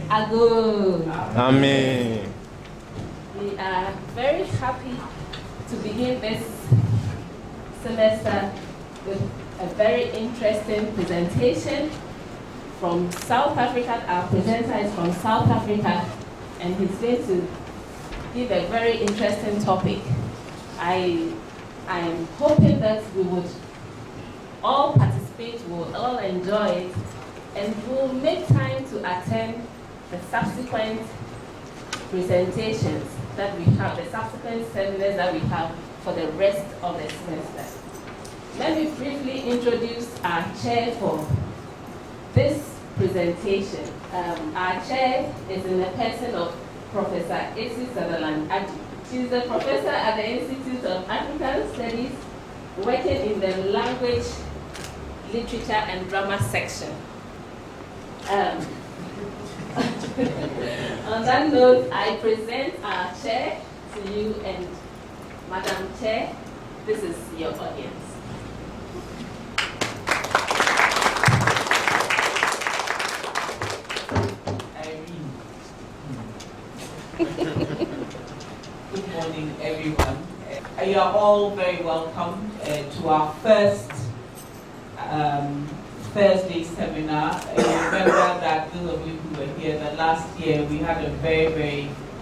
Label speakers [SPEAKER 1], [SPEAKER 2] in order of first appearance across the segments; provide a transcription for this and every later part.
[SPEAKER 1] Ago.
[SPEAKER 2] Amen.
[SPEAKER 1] We are very happy to begin this semester with a very interesting presentation from South Africa. Our presenter is from South Africa, and he's going to give a very interesting topic. I am hoping that we would all participate, we'll all enjoy it, and we'll make time to attend the subsequent presentations that we have, the subsequent seminars that we have for the rest of the semester. Let me briefly introduce our chair for this presentation. Our chair is in the person of Professor Sutherland-Addy. She's a professor at the Institute of African Studies, working in the language, literature, and drama section. On that note, I present our chair to you, and Madam Chair, this is your audience.
[SPEAKER 3] Good morning, everyone. You are all very welcome to our first Thursday seminar. You remember that those of you who were here that last year we had a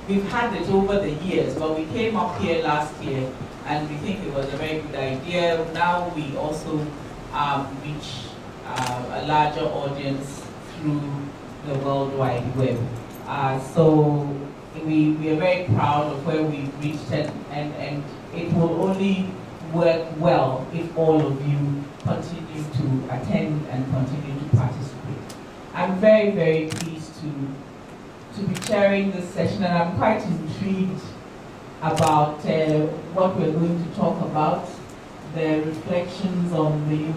[SPEAKER 3] we've had it over the years, but we came up here last year and we think it was a very good idea. Now we also reach a larger audience through the World Wide Web. So we are very proud of where we've reached, and it will only work well if all of you continue to attend and continue to participate. I'm very, very pleased to be chairing this session, and I'm quite intrigued about what we're going to talk about, the reflections on the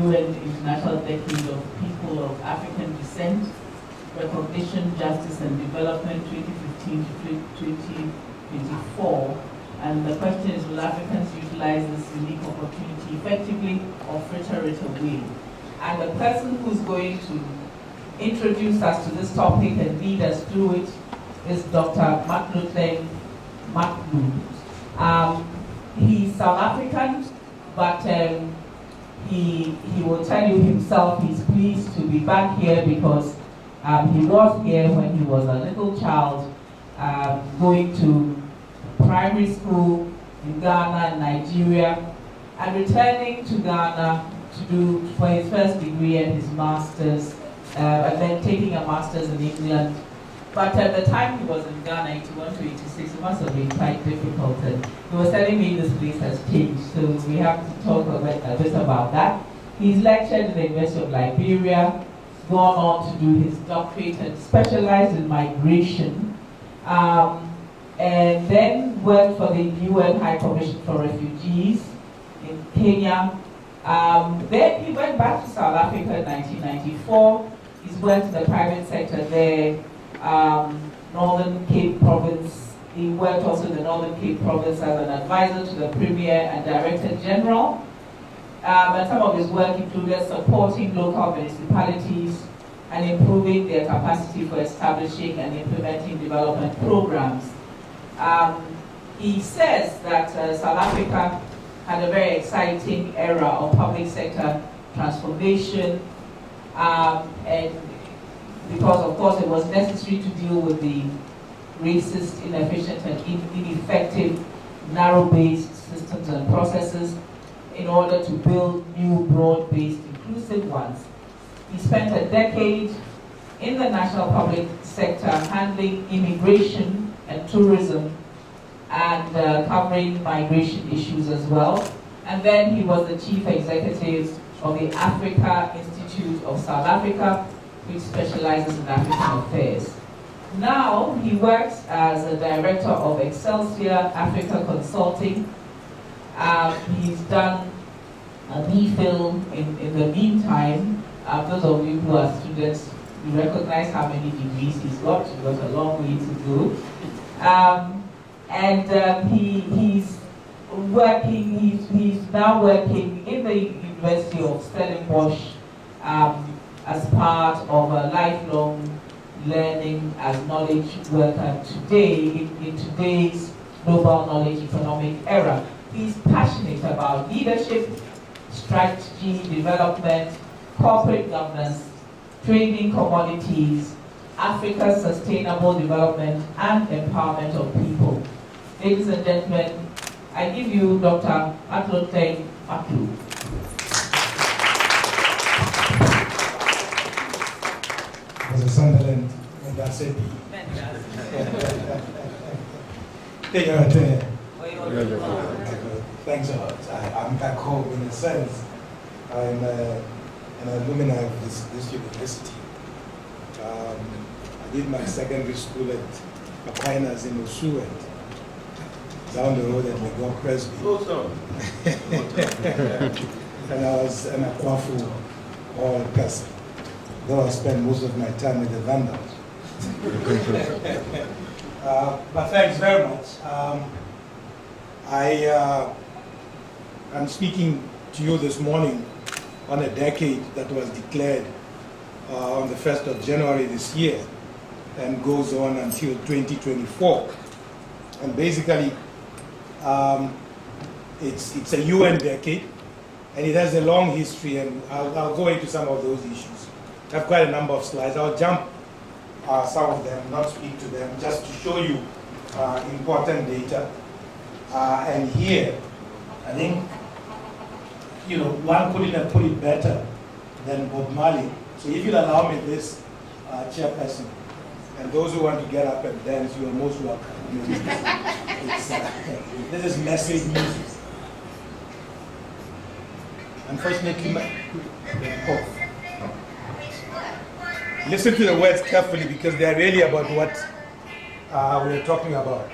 [SPEAKER 3] UN International Decade of People of African Descent, Recognition, Justice and Development 2015 to 2024. And the question is, will Africans utilize this unique opportunity effectively or fritter it away? And the person who's going to introduce us to this topic and lead us through it is Dr. Matlotleng Matlou. He's South African, but he will tell you himself he's pleased to be back here because he was here when he was a little child, going to primary school in Ghana and Nigeria, and returning to Ghana for his first degree and his master's, and then taking a master's in England. But at the time he was in Ghana, 81 to 86, it must have been quite difficult. And he was telling me this place has changed, so we have to talk a bit about that. He's lectured in the University of Liberia, gone on to do his doctorate and specialized in migration, and then worked for the UN High Commission for Refugees in Kenya. Then he went back to South Africa in 1994. He's worked in the private sector there, Northern Cape Province. He worked also in the Northern Cape Province as an advisor to the Premier and Director General. And some of his work included supporting local municipalities and improving their capacity for establishing and implementing development programs. He says that South Africa had a very exciting era of public sector transformation, and because of course it was necessary to deal with the racist, inefficient and ineffective narrow-based systems and processes in order to build new broad-based inclusive ones. He spent a decade in the national public sector handling immigration and tourism and covering migration issues as well. And then he was the chief executive of the Africa Institute of South Africa, which specializes in African affairs. Now he works as a director of Excelsior Afrika Consulting. He's done a B.Phil in the meantime. Those of you who are students, you recognize how many degrees he's got. He's got a long way to go. He's working. He's now working in the University of Stellenbosch as part of a lifelong learning as knowledge worker today in today's global knowledge economic era. He's passionate about leadership, strategy, development, corporate governance, trading commodities, Africa's sustainable development, and empowerment of people. Ladies and gentlemen, I give you Dr. Matlotleng Matlou.
[SPEAKER 2] Was a Sutherland, and I said, thanks a lot. I'm back home in a sense. I'm an alumni of this university. I did my secondary school at Aquinas in Osuet, down the road at McGraw Cresby. And I was an Akwafu all person, though I spent most of my time with the Vandals. But thanks very much. I'm speaking to you this morning on a decade that was declared on the 1st of January this year and goes on until 2024. And basically, it's a UN decade, and it has a long history, and I'll go into some of those issues. I have quite a number of slides. I'll jump some of them, not speak to them, just to show you important data. And here, I think, one couldn't have put it better than Bob Marley. So if you'll allow me this, chairperson, and those who want to get up and dance, you are most welcome. This is message music. Unfortunately, listen to the words carefully because they are really about what we're talking about.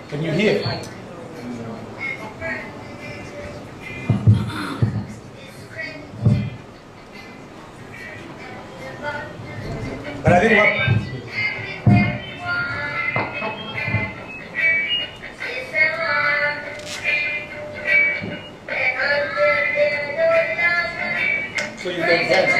[SPEAKER 2] Can you hear? But I think so you can dance.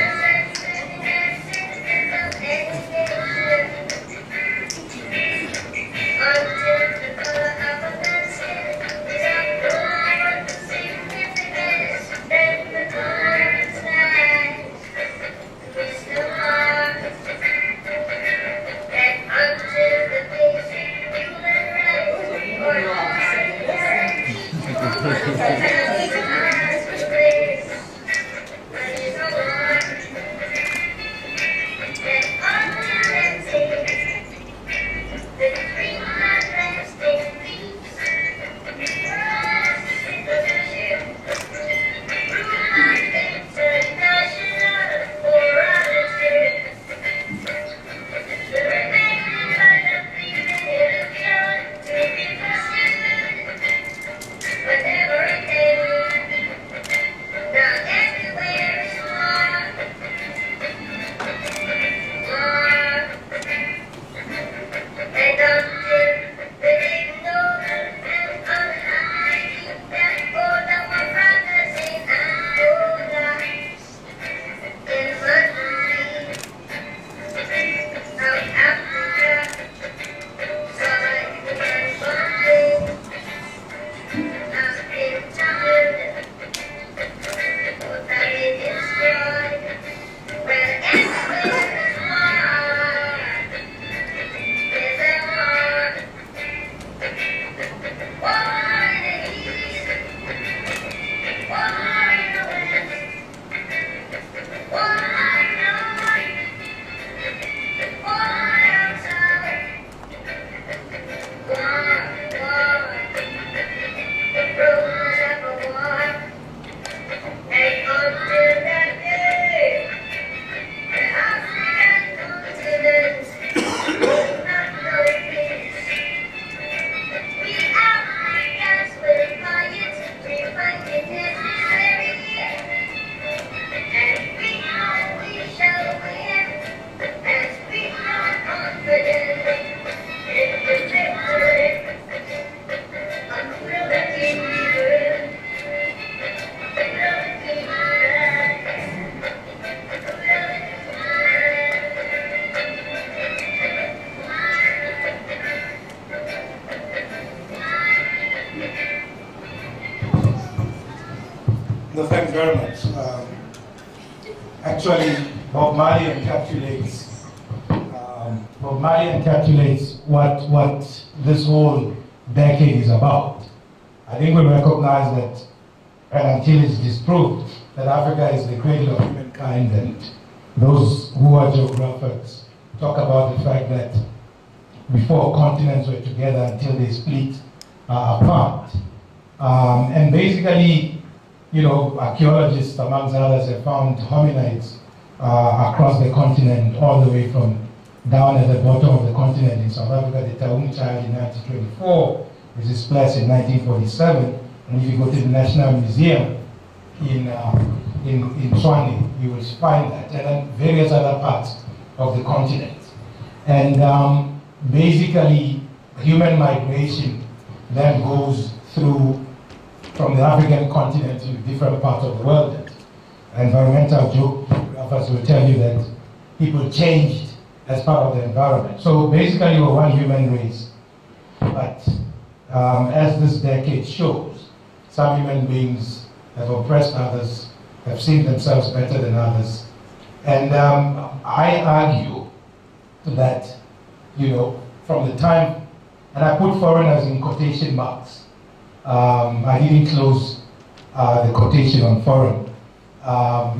[SPEAKER 2] No, thanks very much. Actually, Bob Marley encapsulates what this whole decade is about. I think we recognize that, and until it's disproved, that Africa is the cradle of humankind, and those who are geographers talk about the fact that before continents were together until they split apart. And basically, you know, archaeologists, amongst others, have found hominids across the continent, all the way from down at the bottom of the continent in South Africa. The Taung child in 1924 was displaced in 1947. And if you go to the National Museum in Tshwane, you will find that, and then various other parts of the continent. And basically, human migration then goes through from the African continent to different parts of the world. Environmental geographers will tell you that people changed as part of the environment. So basically, we're one human race. But as this decade shows, some human beings have oppressed others, have seen themselves better than others. And I argue that, you know, from the time, and I put foreigners in quotation marks. I didn't close the quotation on foreign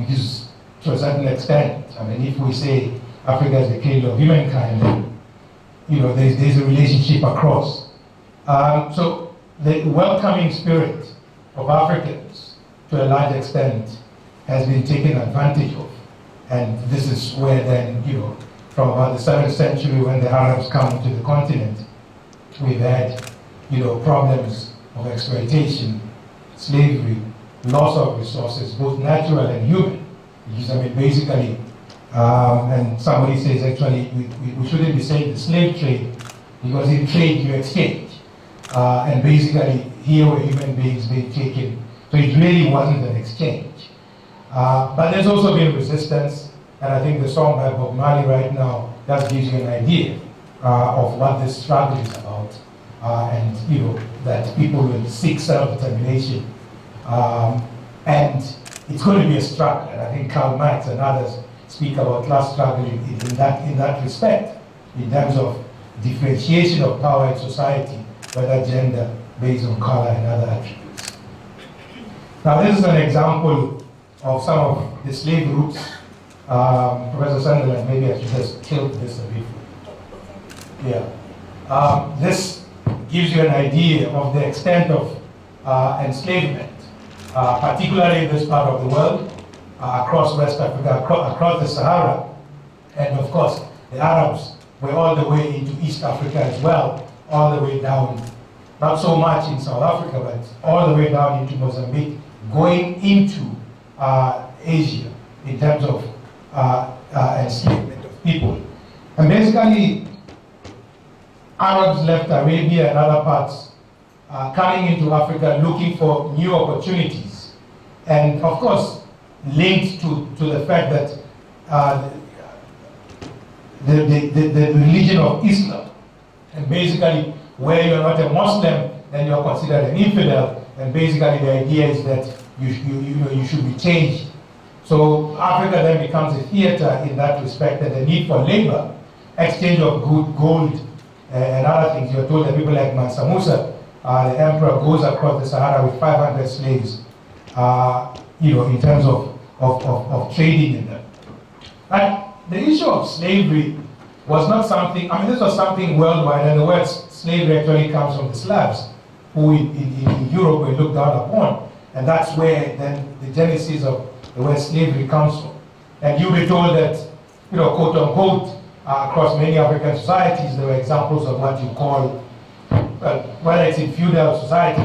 [SPEAKER 2] because to a certain extent, I mean, if we say Africa is the cradle of humankind, then, you know, there's a relationship across. So the welcoming spirit of Africans, to a large extent, has been taken advantage of. And this is where then, you know, from about the 7th century when the Arabs come to the continent, we've had, you know, problems of exploitation, slavery, loss of resources, both natural and human. Because, I mean, basically, and somebody says actually we shouldn't be saying the slave trade, because in trade you exchange. And basically here were human beings being taken, so it really wasn't an exchange. But there's also been resistance, and I think the song by Bob Marley right now just gives you an idea of what this struggle is about. And you know, that people will seek self-determination. And it's going to be a struggle, and I think Karl Marx and others speak about class struggle in that respect, in terms of differentiation of power in society, whether gender, based on color and other attributes. Now this is an example of some of the slave routes. Professor Sutherland, maybe I should just tilt this a bit. Yeah. This gives you an idea of the extent of enslavement, particularly in this part of the world, across West Africa, across the Sahara, and of course the Arabs were all the way into East Africa as well, all the way down, not so much in South Africa, but all the way down into Mozambique, going into Asia in terms of enslavement of people. And basically, Arabs left Arabia and other parts, coming into Africa looking for new opportunities. And of course, linked to the fact that the religion of Islam, and basically where you're not a Muslim, then you're considered an infidel, and basically the idea is that you should be changed. So Africa then becomes a theater in that respect, and the need for labor, exchange of gold and other things. You're told that people like Mansa Musa, the emperor, goes across the Sahara with 500 slaves, you know, in terms of trading in them. And the issue of slavery was not something, I mean, this was something worldwide, and the word slavery actually comes from the Slavs, who in Europe were looked down upon. And that's where then the genesis of the word slavery comes from. And you'll be told that, you know, quote unquote, across many African societies, there were examples of what you call, whether it's in feudal society,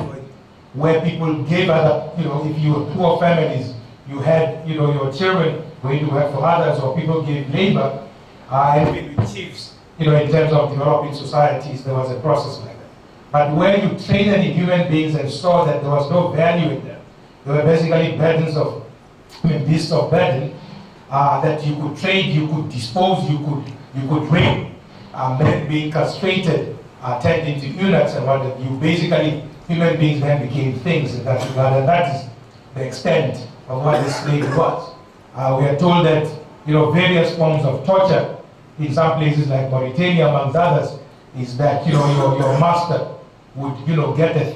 [SPEAKER 2] where people gave other, you know, if you were poor families, you had, you know, your children going to work for others, or people gave labor, and with chiefs, you know, in terms of developing societies, there was a process like that. But where you traded in human beings and saw that there was no value in them, they were basically burdens of, I mean, beasts of burden, that you could trade, you could dispose, you could rape, men being castrated, turned into eunuchs, and what you basically, human beings then became things in that regard, and that is the extent of what the slavery was. We are told that various forms of torture in some places like Mauritania, amongst others, is that your master would get a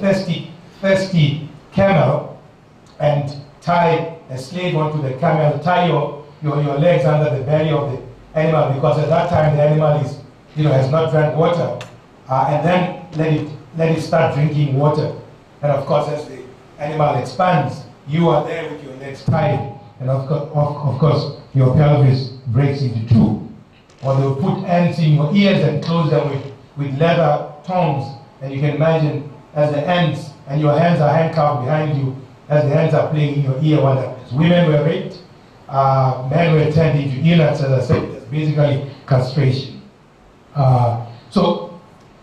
[SPEAKER 2] thirsty camel and tie a slave onto the camel, tie your legs under the belly of the animal, because at that time the animal is has not drank water, and then let it start drinking water. And of course, as the animal expands, you are there with your legs tied, and of course your pelvis breaks into two. Or they will put ants in your ears and close them with leather tongs, and you can imagine as the ants, and your hands are handcuffed behind you, as the ants are playing in your ear what happens. Women were raped, men were turned into eunuchs, as I said, it's basically castration.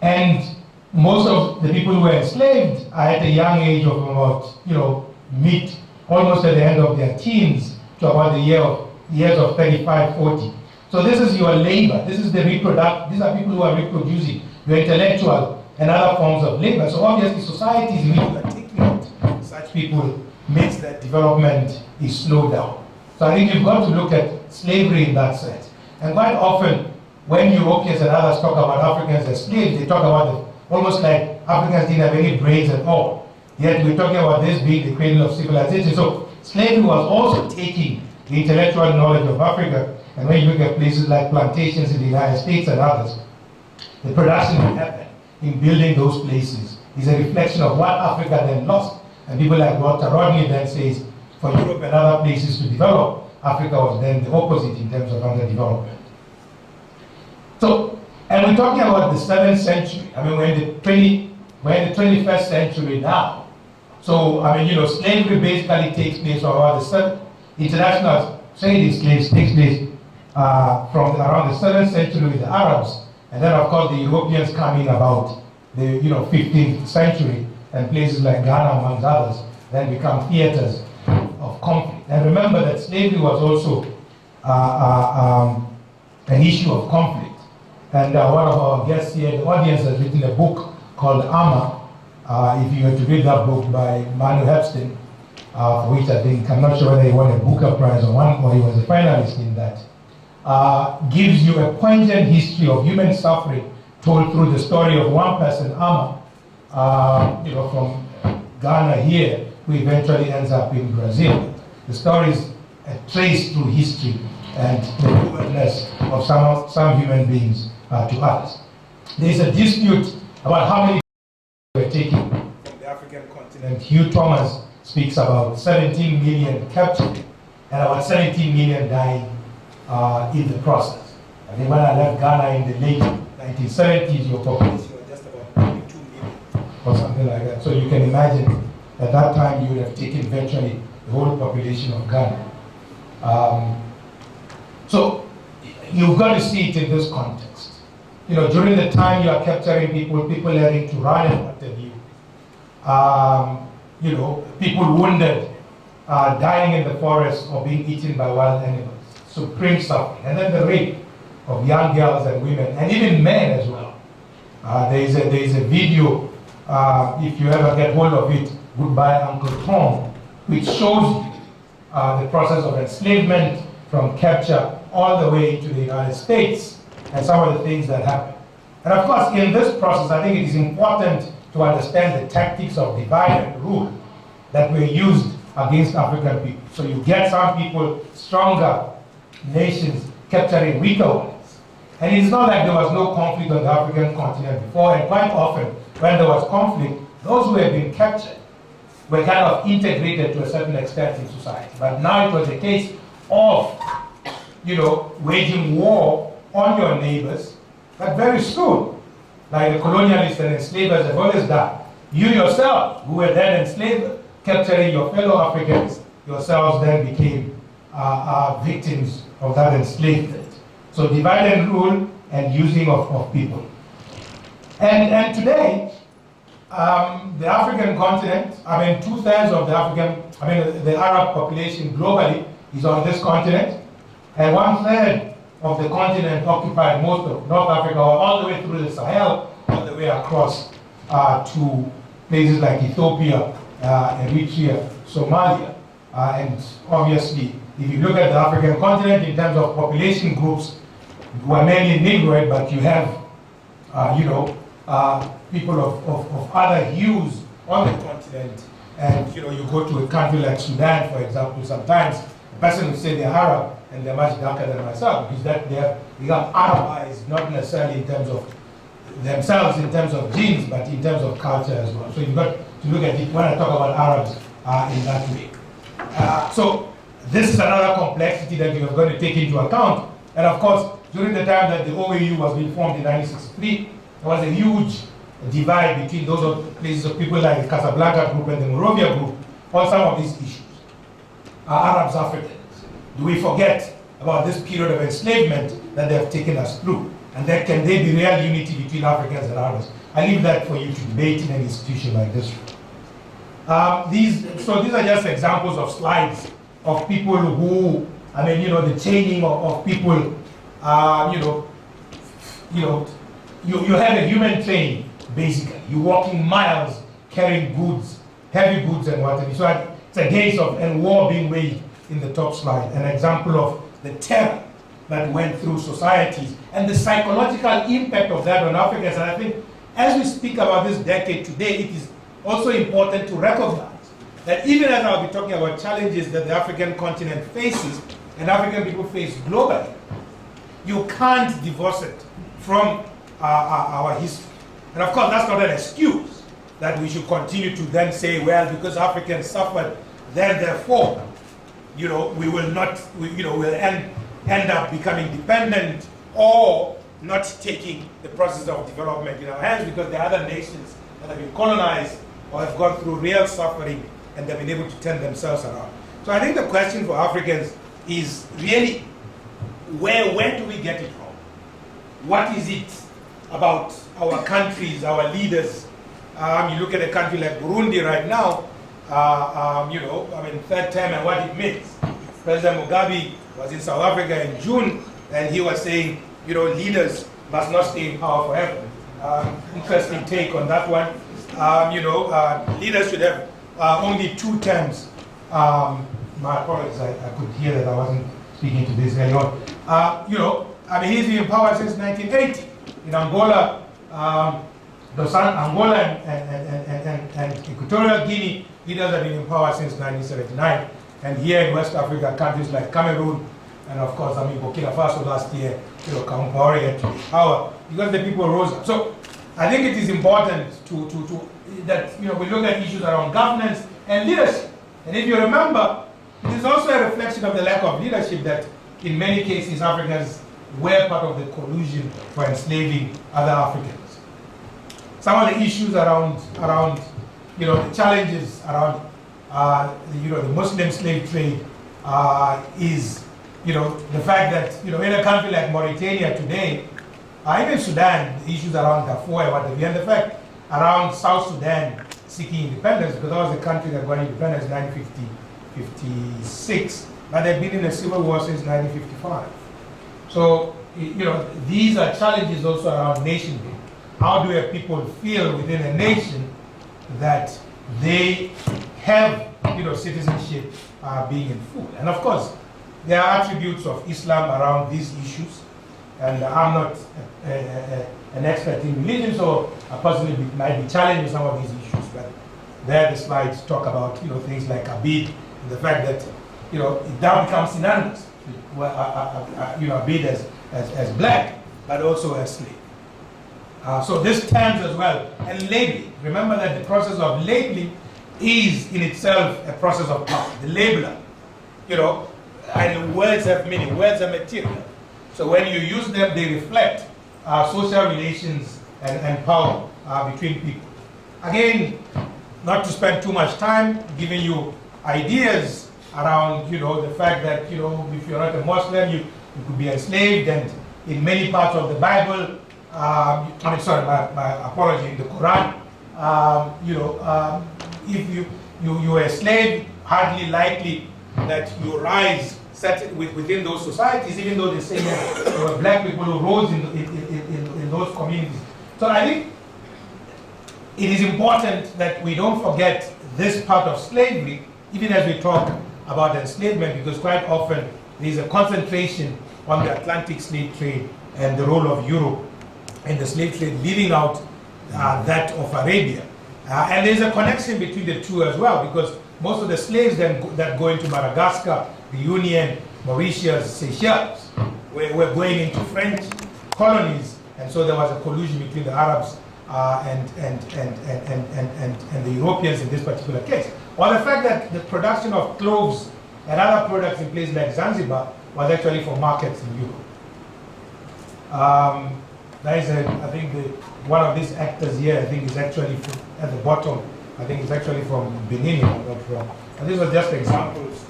[SPEAKER 2] And most of the people who were enslaved are at a young age of about, almost at the end of their teens, to about the years of 35, 40. So this is your labor. This is the reproduct. These are people who are reproducing, your intellectual and other forms of labor. So obviously societies in which are taking out such people makes that development is slowed down. So I think you've got to look at slavery in that sense. And quite often, when Europeans and others talk about Africans as slaves, they talk about almost like Africans didn't have any brains at all. Yet we're talking about this being the cradle of civilization. So slavery was also taking the intellectual knowledge of Africa. And when you look at places like plantations in the United States and others, the production that happened in building those places is a reflection of what Africa then lost. And people like Walter Rodney then says, for Europe and other places to develop, Africa was then the opposite in terms of underdevelopment. So, and we're talking about the 7th century. I mean, we're in the 21st century now. So, I mean, slavery basically takes place from around the 7th. International trade in slaves takes place from around the 7th century with the Arabs. And then, of course, the Europeans come in about the 15th century, and places like Ghana, amongst others, then become theaters of conflict. And remember that slavery was also an issue of conflict. And one of our guests here in the audience has written a book called Armor. If you were to read that book by Manu Hepstein, for which I think, I'm not sure whether he won a Booker Prize or he was a finalist in that, gives you a poignant history of human suffering told through the story of one person, Armor, from Ghana here, who eventually ends up in Brazil. The story is traced through history and the cruelness of some human beings to others. There is a dispute about how many were taken from the African continent. Hugh Thomas speaks about 17 million captured and about 17 million dying in the process. I think when I left Ghana in the late 1970s, your population was just about 22 million or something like that. So you can imagine at that time you would have taken virtually the whole population of Ghana. So you've got to see it in this context. During the time you are capturing people having to run in front of you, people wounded, dying in the forest or being eaten by wild animals, supreme suffering, and then the rape of young girls and women, and even men as well. There is a video, if you ever get hold of it, Goodbye Uncle Tom, which shows you the process of enslavement from capture all the way to the United States and some of the things that happen. And of course, in this process, I think it is important to understand the tactics of divide and rule that were used against African people. So you get some people, stronger nations, capturing weaker ones. And it's not like there was no conflict on the African continent before, and quite often, when there was conflict, those who had been captured were kind of integrated to a certain extent in society. But now it was a case of, waging war on your neighbors, but very soon, like the colonialists and enslavers have always done, you yourself, who were then enslaved, capturing your fellow Africans, yourselves then became victims of that enslavement. So divide and rule and using of people. And today, the African continent, 2/3 of the Arab population globally is on this continent, and 1/3 of the continent occupied most of North Africa, all the way through the Sahel, all the way across to places like Ethiopia, Eritrea, Somalia. And obviously, if you look at the African continent in terms of population groups, who are mainly Negroid, but you have, people of other hues on the continent. And you go to a country like Sudan, for example, sometimes a person will say they're Arab and they're much darker than myself, because that they have become Arabized, not necessarily in terms of themselves, in terms of genes, but in terms of culture as well. So you've got to look at it when I talk about Arabs in that way. So this is another complexity that you are going to take into account. And of course, during the time that the OAU was being formed in 1963, there was a huge divide between those places of people like the Casablanca group and the Morovia group on some of these issues. Are Arabs Africans? Do we forget about this period of enslavement that they have taken us through? And then can there be real unity between Africans and Arabs? I leave that for you to debate in an institution like this. These are just examples of slides of people who, the chaining of people, you have a human train, basically. You're walking miles carrying goods, heavy goods and whatever. So it's a case of and war being waged in the top slide, an example of the terror that went through societies and the psychological impact of that on Africans. And I think as we speak about this decade today, it is also important to recognize that even as I'll be talking about challenges that the African continent faces and African people face globally, you can't divorce it from our history. And of course, that's not an excuse that we should continue to then say, well, because Africans suffered, then therefore, we will not, we'll end up becoming dependent or not taking the process of development in our hands, because there are other nations that have been colonized or have gone through real suffering and they've been able to turn themselves around. So I think the question for Africans is really, where do we get it from? What is it about our countries, our leaders? You look at a country like Burundi right now, third term and what it means. President Mugabe was in South Africa in June, and he was saying, leaders must not stay in power forever. Interesting take on that one. Leaders should have only 2 terms. My apologies, I could hear that I wasn't speaking to this early on. He's been in power since 1980. In Angola, Angola and Equatorial Guinea, leaders have been in power since 1979. And here in West Africa, countries like Cameroon, and of course, Burkina Faso last year, Compaoré had to power because the people rose up. So I think it is important that we look at issues around governance and leadership. And if you remember, it is also a reflection of the lack of leadership that in many cases Africans were part of the collusion for enslaving other Africans. Some of the issues around the challenges around the Muslim slave trade is the fact that in a country like Mauritania today, even Sudan, the issues around Darfur and whatever, and the fact around South Sudan seeking independence, because that was a country that got independence in 1956, but they've been in a civil war since 1955. So these are challenges also around nation building. How do people feel within a nation that they have citizenship being in full? And of course, there are attributes of Islam around these issues, and I'm not an expert in religion, so I personally might be challenged with some of these issues. But there, the slides talk about things like Abid, and the fact that it now becomes synonymous with Abid as black, but also as slave. So this terms as well, and labeling. Remember that the process of labeling is in itself a process of power. The labeler, and words have meaning. Words are material. So when you use them, they reflect social relations and power between people. Again, not to spend too much time giving you ideas around, the fact that, if you're not a Muslim, you could be enslaved, and in many parts of the Bible, my apology, in the Quran, if you are a slave, hardly likely that you rise within those societies, even though they say that there were black people who rose in those communities. So I think it is important that we don't forget this part of slavery, even as we talk about enslavement, because quite often there is a concentration on the Atlantic slave trade and the role of Europe in the slave trade, leaving out that of Arabia. And there's a connection between the two as well, because most of the slaves that go into Madagascar, the Union, Mauritius, Seychelles, were going into French colonies, and so there was a collusion between the Arabs and the Europeans in this particular case. Or the fact that the production of cloves and other products in places like Zanzibar was actually for markets in Europe. There is I think one of these actors here, I think is actually at the bottom, I think it's actually from Benin, if I'm not wrong. And these are just examples.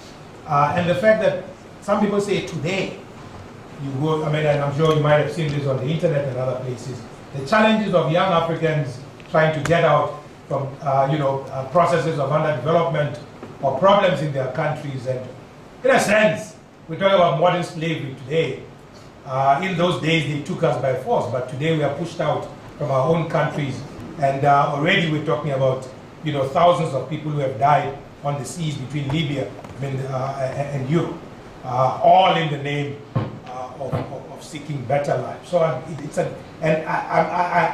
[SPEAKER 2] And the fact that some people say today, you go, I mean, and I'm sure you might have seen this on the internet and other places, the challenges of young Africans trying to get out from, processes of underdevelopment or problems in their countries. And in a sense, we talk about modern slavery today. In those days, they took us by force, but today we are pushed out from our own countries. And already we're talking about, thousands of people who have died on the seas between Libya and Europe, all in the name of seeking better life. So I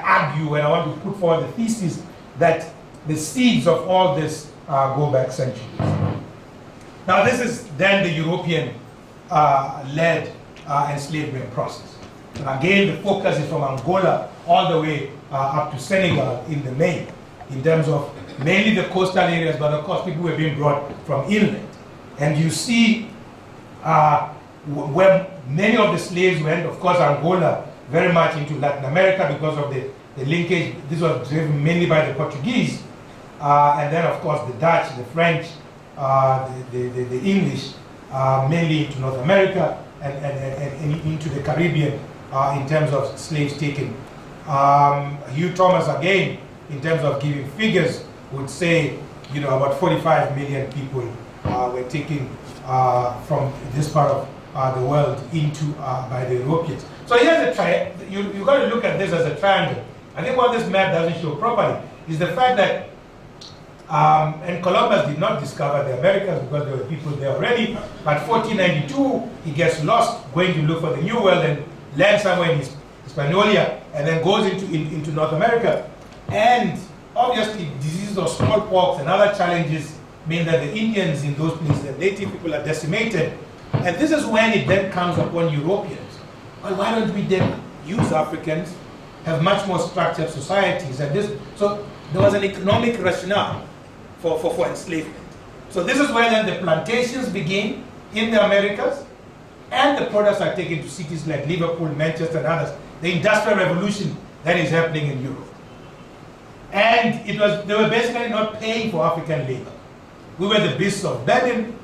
[SPEAKER 2] argue, and I want to put forward the thesis that the seeds of all this go back centuries. Now this is then the European-led enslavement process. And again, the focus is from Angola all the way up to Senegal in the main, in terms of mainly the coastal areas, but of course people were being brought from inland. And you see where many of the slaves went, of course Angola, very much into Latin America because of the linkage. This was driven mainly by the Portuguese, and then of course the Dutch, the French, the English, mainly into North America and into the Caribbean in terms of slaves taken. Hugh Thomas again, in terms of giving figures, would say about 45 million people were taken from this part of the world into by the Europeans. So here's a triangle. You've got to look at this as a triangle. I think what this map doesn't show properly is the fact that and Columbus did not discover the Americas because there were people there already. But 1492, he gets lost going to look for the New World and lands somewhere in Hispaniola and then goes into North America. And obviously diseases of smallpox and other challenges mean that the Indians in those places, the native people, are decimated. And this is when it then comes upon Europeans. Well, why don't we then use Africans, have much more structured societies? And this, so there was an economic rationale for enslavement. So this is where then the plantations begin in the Americas, and the products are taken to cities like Liverpool, Manchester, and others. The Industrial Revolution that is happening in Europe. And they were basically not paying for African labor. We were the beasts of burden,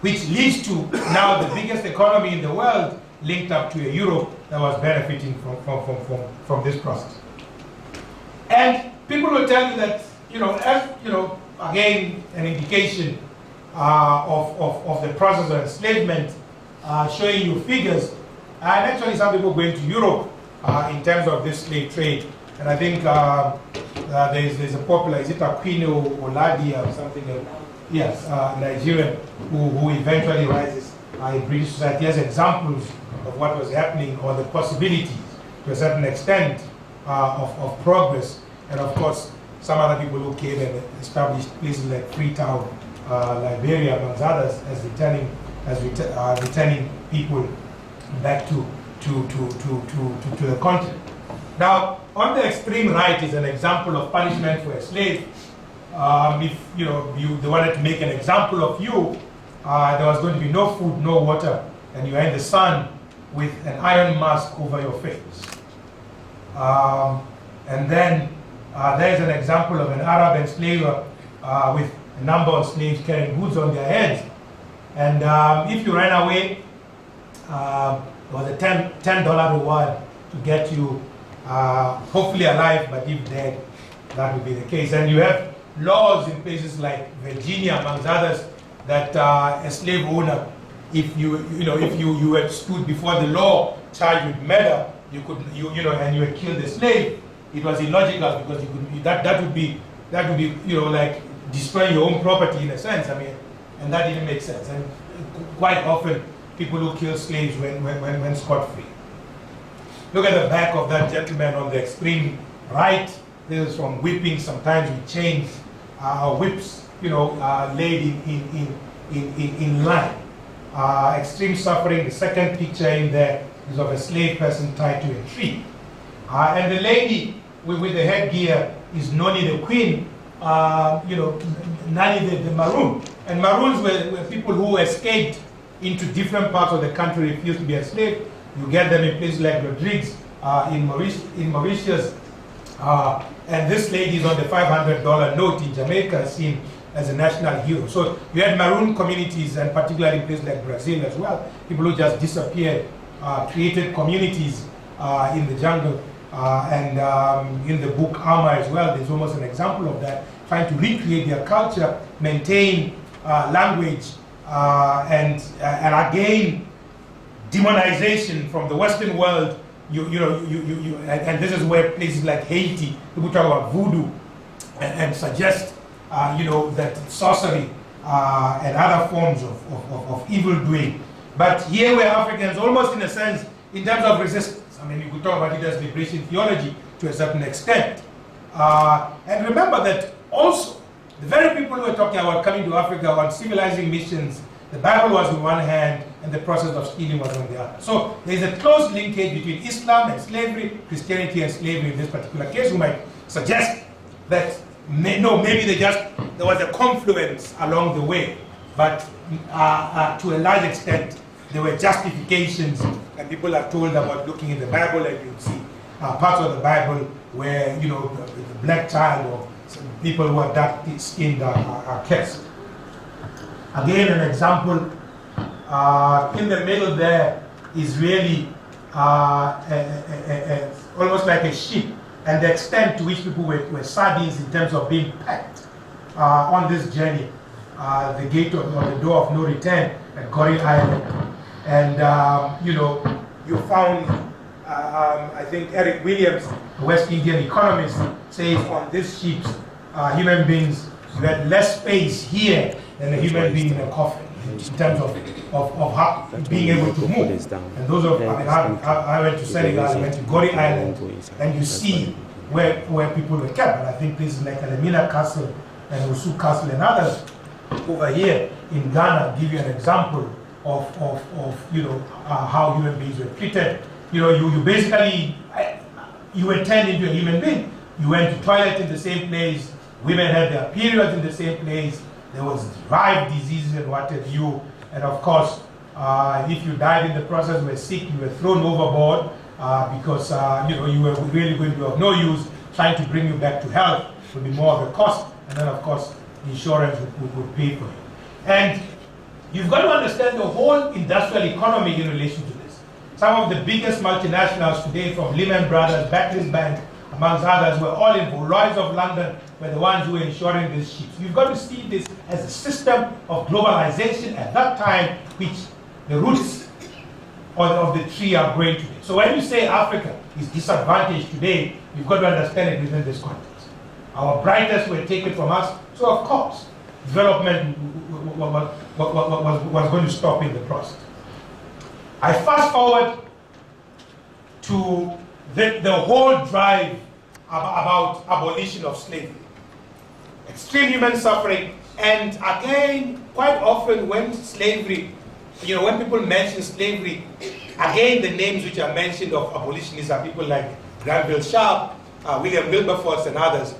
[SPEAKER 2] which leads to now the biggest economy in the world linked up to a Europe that was benefiting from this process. And people will tell you that, again, an indication of the process of enslavement, showing you figures. And actually some people going to Europe in terms of this slave trade. And I think there's a popular, is it Aquino Oladi or something? Yes, Nigerian, who eventually rises in British society as examples of what was happening or the possibilities to a certain extent of progress. And of course, some other people who came and established places like Freetown, Liberia, amongst others, as returning people back to the continent. Now, on the extreme right is an example of punishment for a slave. If they wanted to make an example of you, there was going to be no food, no water, and you are in the sun with an iron mask over your face. And then there's an example of an Arab enslaver with a number of slaves carrying hoods on their heads. And if you ran away, there was a $10 reward to get you hopefully alive, but if dead, that would be the case. And you have laws in places like Virginia, amongst others, that a slave owner, if you had stood before the law charged with murder, and you had killed the slave, it was illogical because that would be like destroying your own property in a sense. I mean, and that didn't make sense. And quite often, people who kill slaves went scot-free. Look at the back of that gentleman on the extreme right. This is from whipping, sometimes with chains, whips, laid in line. Extreme suffering. The second picture in there is of a slave person tied to a tree. And the lady with the headgear is Noni the Queen, Nani the Maroon. And Maroons were people who escaped into different parts of the country, refused to be enslaved. You get them in places like Rodrigues in Mauritius. And this lady is on the $500 note in Jamaica, seen as a national hero. So you had Maroon communities, and particularly in places like Brazil as well, people who just disappeared, created communities in the jungle. And in the book Armor as well, there's almost an example of that, trying to recreate their culture, maintain language, and again, demonization from the Western world. And this is where places like Haiti, people talk about voodoo and suggest, that sorcery and other forms of evil doing. But here we're Africans, almost in a sense, in terms of resistance. I mean, you could talk about it as liberation theology to a certain extent. And remember that also, the very people who were talking about coming to Africa on civilizing missions, the Bible was on one hand, and the process of stealing was on the other. So there is a close linkage between Islam and slavery, Christianity and slavery in this particular case. We might suggest that maybe there was a confluence along the way, but to a large extent, there were justifications, and people are told about looking in the Bible, and you'll see parts of the Bible where the black child or people who are dark-skinned are cursed. Again, an example in the middle there is really almost like a ship, and the extent to which people were sardines in terms of being packed on this journey. The gate or the door of no return at Gorée Island. And, you found, I think Eric Williams, the West Indian economist, says on these ships, human beings, you had less space here than a human being in a coffin, in terms of how, being able to move. And those of, I went to Senegal, I went to Gorée Island, and you see where people were kept. And I think places like Alamina Castle and Osu Castle and others over here in Ghana give you an example of how human beings were treated. You basically, you were turned into a human being. You went to toilet in the same place, women had their periods in the same place, there was rife diseases and what have you, and of course, if you died in the process, were sick, you were thrown overboard because you were really going to be of no use. Trying to bring you back to health would be more of a cost, and then of course, insurance would pay for you. And you've got to understand the whole industrial economy in relation to this. Some of the biggest multinationals today, from Lehman Brothers, Barclays Bank, amongst others, were all involved. Lloyds of London were the ones who were insuring these ships. You've got to see this as a system of globalization at that time, which the roots of the tree are growing today. So when you say Africa is disadvantaged today, you've got to understand it within this context. Our brightest were taken from us, so of course, development was going to stop in the process. I fast forward to the whole drive about abolition of slavery, extreme human suffering, and again, quite often when slavery, when people mention slavery, again the names which are mentioned of abolitionists are people like Granville Sharp, William Wilberforce, and others.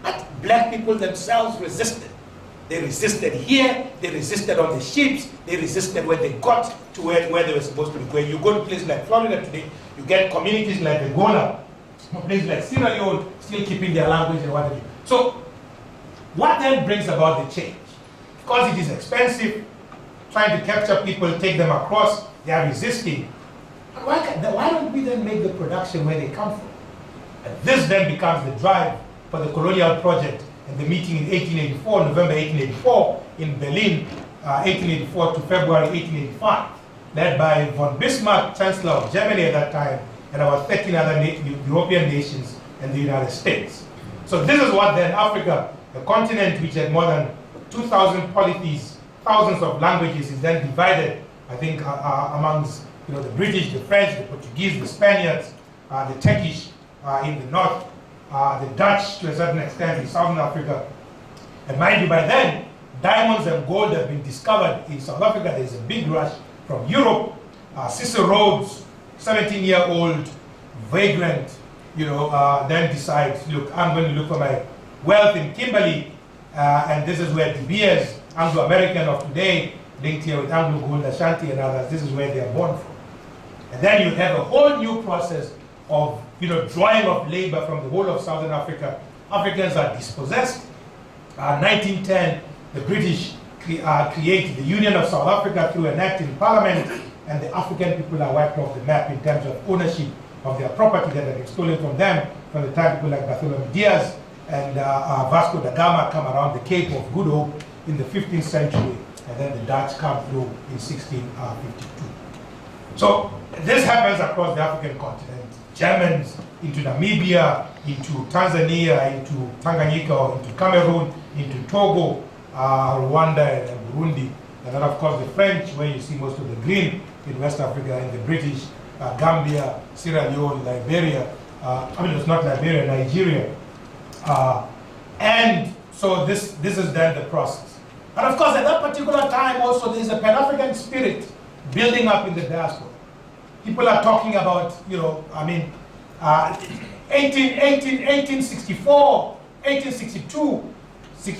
[SPEAKER 2] But black people themselves resisted. They resisted here, they resisted on the ships, they resisted when they got to where they were supposed to be. When you go to places like Florida today, you get communities like Angola, places like Sierra Leone, still keeping their language and what have you. So, what then brings about the change? Because it is expensive, trying to capture people, take them across, they are resisting. But why don't we then make the production where they come from? And this then becomes the drive for the colonial project and the meeting in 1884, November 1884, in Berlin, 1884 to February 1885, led by von Bismarck, Chancellor of Germany at that time, and about 13 other European nations and the United States. So this is what then Africa, the continent which had more than 2,000 polities thousands of languages is then divided, I think, amongst the British, the French, the Portuguese, the Spaniards, the Turkish in the north, the Dutch to a certain extent in Southern Africa. And mind you, by then, diamonds and gold have been discovered in South Africa. There's a big rush from Europe. Cecil Rhodes, 17-year-old vagrant, then decides, look, I'm going to look for my wealth in Kimberley, and this is where De Beers, Anglo-American of today, linked here with Anglo Gold Ashanti and others, this is where they are born from. And then you have a whole new process of drawing of labor from the whole of Southern Africa. Africans are dispossessed. 1910, the British create the Union of South Africa through an act in Parliament, and the African people are wiped off the map in terms of ownership of their property that had been stolen from them from the time people like Bartholomew Diaz and Vasco da Gama come around the Cape of Good Hope in the 15th century, and then the Dutch come through in 1652. So this happens across the African continent. Germans into Namibia, into Tanzania, into Tanganyika, into Cameroon, into Togo, Rwanda and Burundi. And then of course the French, where you see most of the green in West Africa, and the British, Gambia, Sierra Leone, Liberia, it's not Liberia, Nigeria. And so this is then the process. And of course at that particular time also there's a Pan-African spirit building up in the diaspora. People are talking about, 1864, 1862,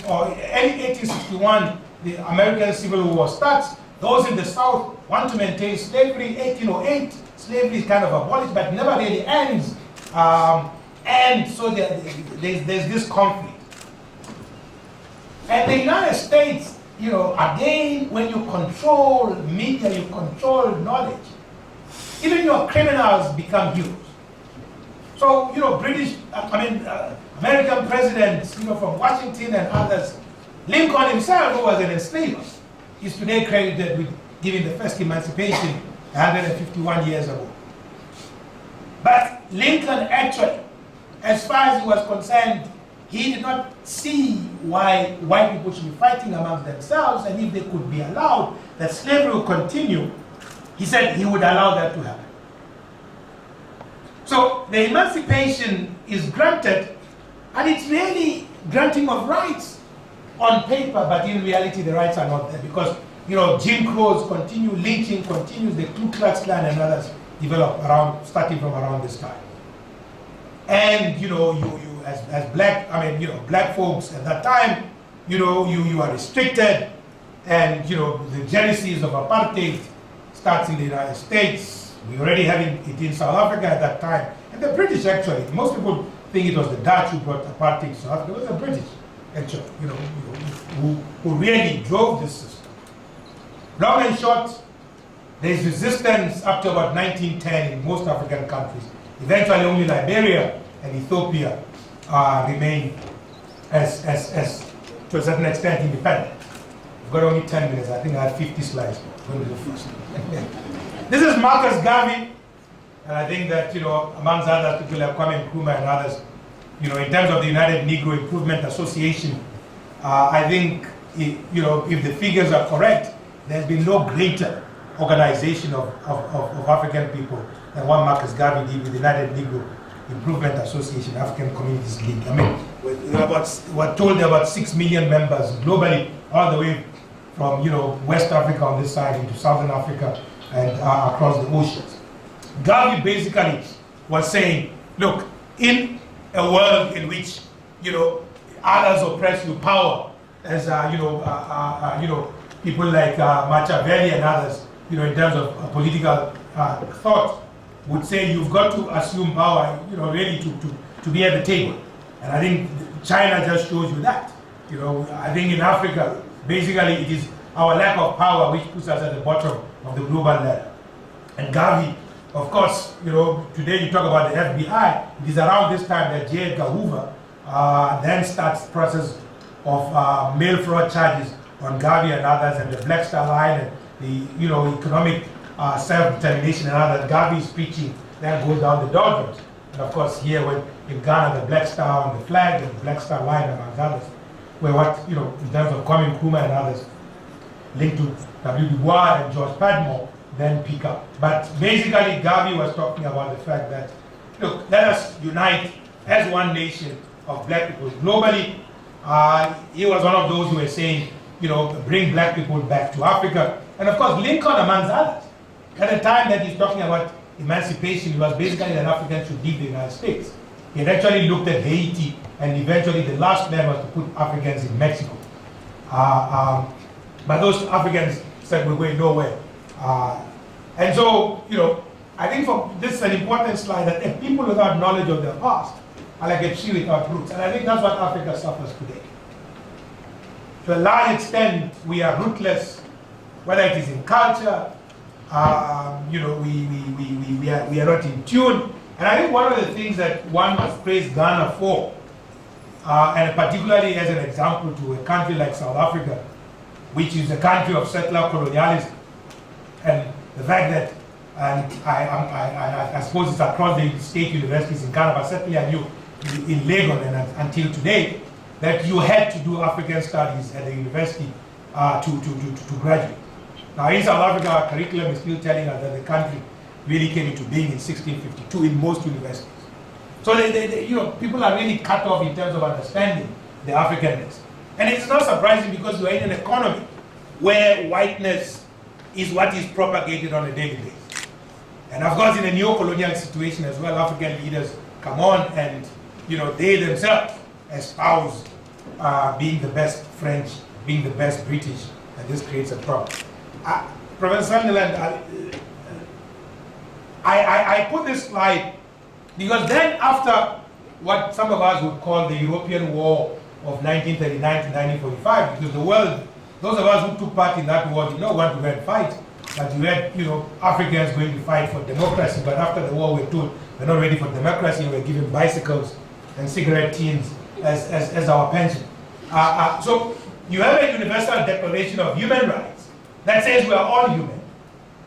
[SPEAKER 2] or 1861, the American Civil War starts. Those in the South want to maintain slavery. 1808, slavery is kind of abolished, but never really ends. And so there's this conflict. And the United States, again, when you control media, you control knowledge, even your criminals become heroes. So, American presidents, from Washington and others, Lincoln himself, who was an enslaver, is today credited with giving the first emancipation 151 years ago. But Lincoln actually, as far as he was concerned, he did not see why white people should be fighting amongst themselves, and if they could be allowed that slavery would continue, he said he would allow that to happen. So the emancipation is granted, and it's really granting of rights on paper, but in reality the rights are not there because Jim Crows continue, lynching continues, the Ku Klux Klan and others develop starting from around this time. And as black folks at that time, you are restricted, and the genesis of apartheid starts in the United States. We already having it in South Africa at that time, and the British actually. Most people think it was the Dutch who brought apartheid to South Africa. It was the British actually, who really drove this system. Long and short, there is resistance up to about 1910 in most African countries. Eventually, only Liberia and Ethiopia remain as to a certain extent independent. I've got only 10 minutes. I think I have 50 slides. I'm going to go first. This is Marcus Garvey, and I think that amongst others, people like Kwame Nkrumah and others, in terms of the United Negro Improvement Association, I think if the figures are correct, there's been no greater organization of African people than what Marcus Garvey did with the United Negro Improvement Association, African Communities League. We're told there are about 6 million members globally, all the way from West Africa on this side into Southern Africa and across the oceans. Garvey basically was saying, look, in a world in which others oppress you, power, as people like Machiavelli and others, in terms of political thought, would say you've got to assume power, really to be at the table. And I think China just shows you that. I think in Africa, basically it is our lack of power which puts us at the bottom of the global ladder. And Garvey, of course, today you talk about the FBI. It is around this time that J. Edgar Hoover then starts the process of mail fraud charges on Garvey and others, and the Black Star Line and the economic self-determination and others. Garvey's preaching then goes down the doldrums. And of course, here in Ghana, the Black Star on the flag and the Black Star Line, among others, where in terms of Kwame Nkrumah and others. linked to W. Du Bois and George Padmore then pick up. But basically, Garvey was talking about the fact that, look, let us unite as one nation of black people. Globally, he was one of those who were saying, you know, bring black people back to Africa. And of course, Lincoln, amongst others, at the time that he's talking about emancipation, it was basically that Africans should leave the United States. He had actually looked at Haiti, and eventually the last plan was to put Africans in Mexico. But those Africans said, we're going nowhere. And so, you know, I think this is an important slide, that people without knowledge of their past are like a tree without roots. And I think that's what Africa suffers today. To a large extent, we are rootless, whether it is in culture, you know, we are not in tune. And I think one of the things that one must praise Ghana for, and particularly as an example to a country like South Africa, which is a country of settler colonialism, and the fact that, and I suppose it's across the state universities in Ghana, but certainly I knew in Legon and until today, that you had to do African studies at the university to graduate. Now in South Africa, our curriculum is still telling us that the country really came into being in 1652 in most universities. So you know, people are really cut off in terms of understanding the Africanness. And it's not surprising because we're in an economy where whiteness is what is propagated on a daily basis. And of course, in a neo-colonial situation as well, African leaders come on and, you know, they themselves espouse being the best French, being the best British, and this creates a problem. Professor Sutherland, I put this slide because then after what some of us would call the European War of 1939 to 1945, because the world, those of us who took part in that war did not want to go and fight, but you had, you know, Africans going to fight for democracy, but after the war we're told we're not ready for democracy, we're given bicycles and cigarette tins as our pension. So you have a universal declaration of human rights that says we are all human,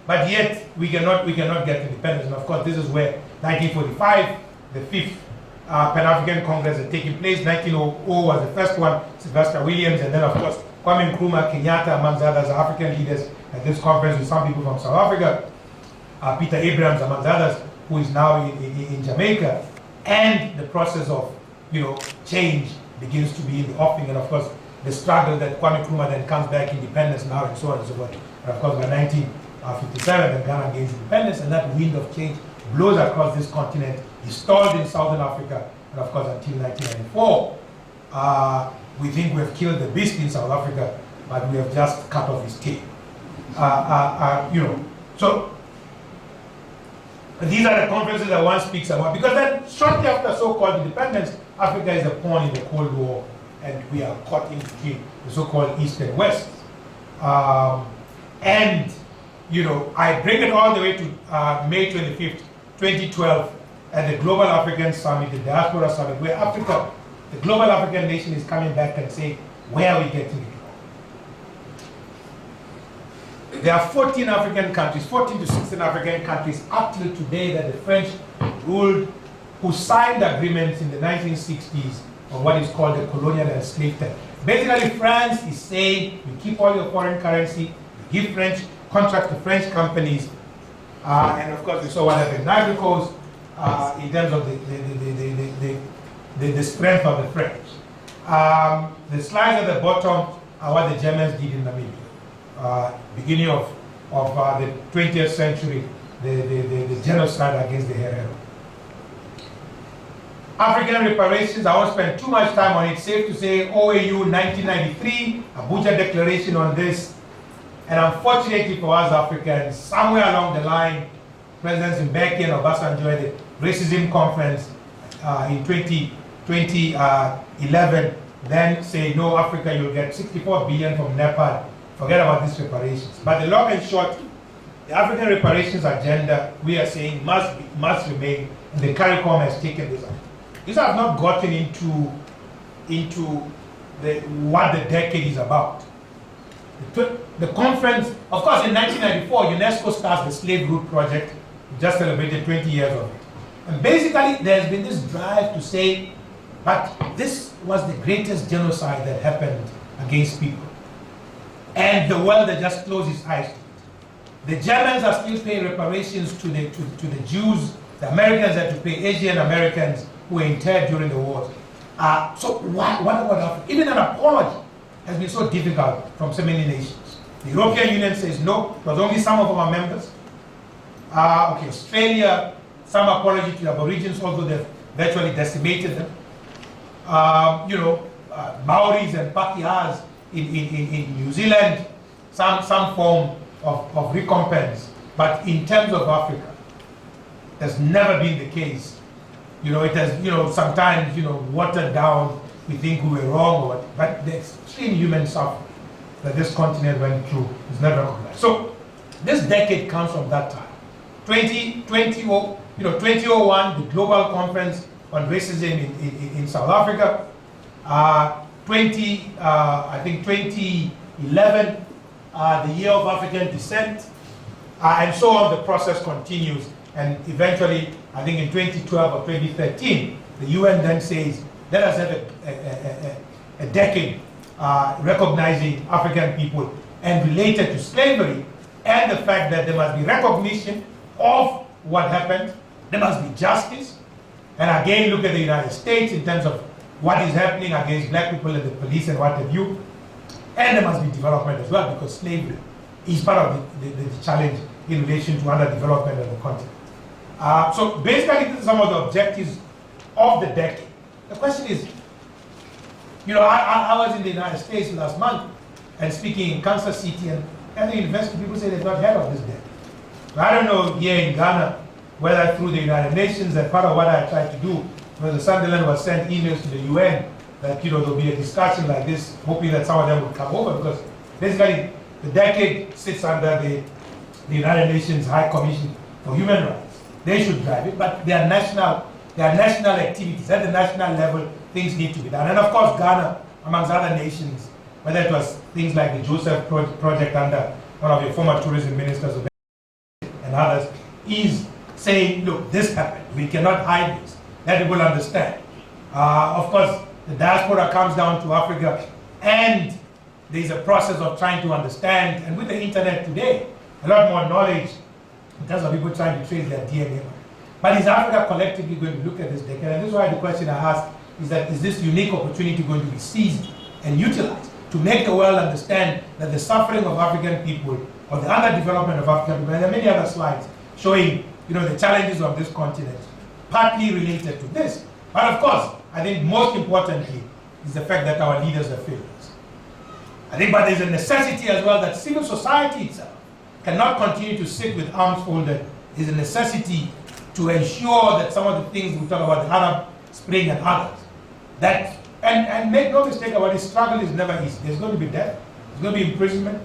[SPEAKER 2] but yet we cannot get independence. And of course, this is where 1945, the 5th Pan-African Congress had taken place. 1900 was the first one, Sylvester Williams, and then of course Kwame Nkrumah, Kenyatta, amongst others, African leaders at this conference with some people from South Africa, Peter Abrams, amongst others, who is now in Jamaica, and the process of, you know, change begins to be in the offing, and of course the struggle that Kwame Nkrumah then comes back, independence now, and so on and so forth. And of course by 1957, then Ghana gains independence, and that wind of change blows across this continent. He stalled in Southern Africa, and of course until 1994, we think we have killed the beast in South Africa, but we have just cut off his tail. You know, so these are the conferences that one speaks about, because then shortly after so-called independence, Africa is a pawn in the Cold War, and we are caught in between the so-called East and West. And, you know, I bring it all the way to May 25th, 2012, at the Global African Summit, the Diaspora Summit, where Africa, the global African nation, is coming back and saying, where are we getting it wrong? There are 14 African countries, 14 to 16 African countries up till today that the French ruled, who signed agreements in the 1960s on what is called the colonial and slave term. Basically, France is saying, you keep all your foreign currency, you give French contracts to French companies, and of course, we saw what happened in Ivory Coast in terms of the strength of the French. The slides at the bottom are what the Germans did in Namibia. Beginning of the 20th century, the genocide against the Herero. African reparations, I won't spend too much time on it. Safe to say, OAU 1993, Abuja Declaration on this. And unfortunately for us Africans, somewhere along the line, Presidents Mbeki and Obasanjo at the Racism Conference in 2011 then say, no, Africa, you'll get 64 billion from Nepal. Forget about these reparations. But the long and short, the African reparations agenda, we are saying, must remain, and the CARICOM has taken this up. These have not gotten into what the decade is about. The conference, of course, in 1994, UNESCO starts the Slave Route Project. We just celebrated 20 years of it. And basically, there's been this drive to say, but this was the greatest genocide that happened against people. and the world has just closed its eyes to it. The Germans are still paying reparations to the Jews. The Americans had to pay Asian Americans who were interred during the wars. So what about Africa? Even an apology has been so difficult from so many nations. The European Union says no, it was only some of our members. Okay, Australia, some apology to the Aborigines, although they've virtually decimated them. Maoris and Pakeas in New Zealand, some form of recompense. But in terms of Africa, that's never been the case. It has, sometimes, watered down. We think we were wrong, or what, but the extreme human suffering that this continent went through is never recognized. So this decade comes from that time. 2001, the Global Conference on Racism in South Africa. 2011, the Year of African Descent, and so on. The process continues, and eventually, I think in 2012 or 2013, the UN then says, let us have a decade recognizing African people and related to slavery, and the fact that there must be recognition of what happened, there must be justice, and again look at the United States in terms of what is happening against black people and the police and what have you, and there must be development as well, because slavery is part of the challenge in relation to underdevelopment of the continent. So basically, these are some of the objectives of the decade. The question is, I was in the United States last month and speaking in Kansas City, and at the university, people say they've not heard of this decade. I don't know here in Ghana whether through the United Nations, that part of what I tried to do, the Sutherland was sent emails to the UN that there'll be a discussion like this, hoping that some of them would come over, because basically the decade sits under the United Nations High Commission for Human Rights. They should drive it, but there are national activities. At the national level, things need to be done. And of course, Ghana, amongst other nations, whether it was things like the Joseph Project under one of your former tourism ministers and others, is saying, look, this happened. We cannot hide this. Let people understand. Of course, the diaspora comes down to Africa, and there's a process of trying to understand. And with the internet today, a lot more knowledge in terms of people trying to trace their DNA. But is Africa collectively going to look at this decade? And this is why the question I ask is that, is this unique opportunity going to be seized and utilized to make the world understand that the suffering of African people, or the underdevelopment of African people, and there are many other slides showing the challenges of this continent, partly related to this. But of course, I think most importantly is the fact that our leaders are failures. I think, but there's a necessity as well that civil society itself cannot continue to sit with arms folded. There's a necessity to ensure that some of the things we talk about, the Arab Spring and others, that, and make no mistake about it, struggle is never easy. There's going to be death, there's going to be imprisonment,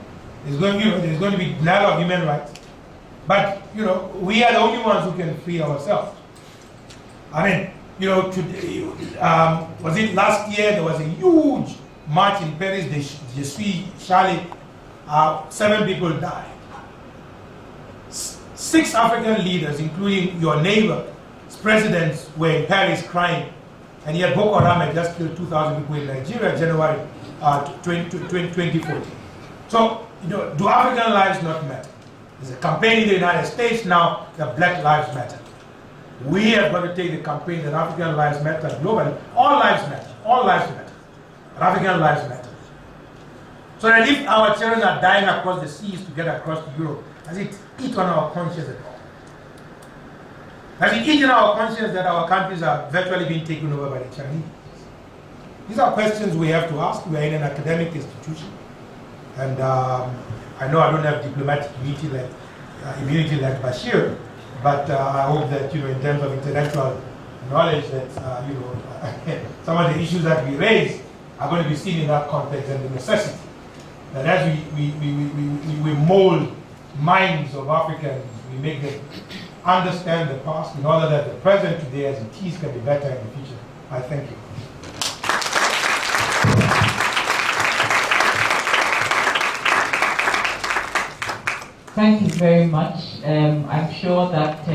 [SPEAKER 2] there's going to be denial of human rights. But, we are the only ones who can free ourselves. I mean, today, was it last year, there was a huge march in Paris, the Je suis Charlie, 7 people died. 6 African leaders, including your neighbor's presidents, were in Paris crying, and yet Boko Haram had just killed 2,000 people in Nigeria, January 2014. So, do African lives not matter? There's a campaign in the United States now that Black Lives Matter. We have got to take the campaign that African lives matter globally. All lives matter. All lives matter. But African lives matter. So that if our children are dying across the seas to get across to Europe, does it eat on our conscience at all? Does it eat on our conscience that our countries are virtually being taken over by the Chinese? These are questions we have to ask. We are in an academic institution. And I know I don't have diplomatic immunity like Bashir, but I hope that, in terms of intellectual knowledge, that, some of the issues that we raise are going to be seen in that context, and the necessity that as we mold minds of Africans, we make them understand the past in order that the present today as it is can be better in the future. I thank you.
[SPEAKER 3] Thank you very much. I'm sure that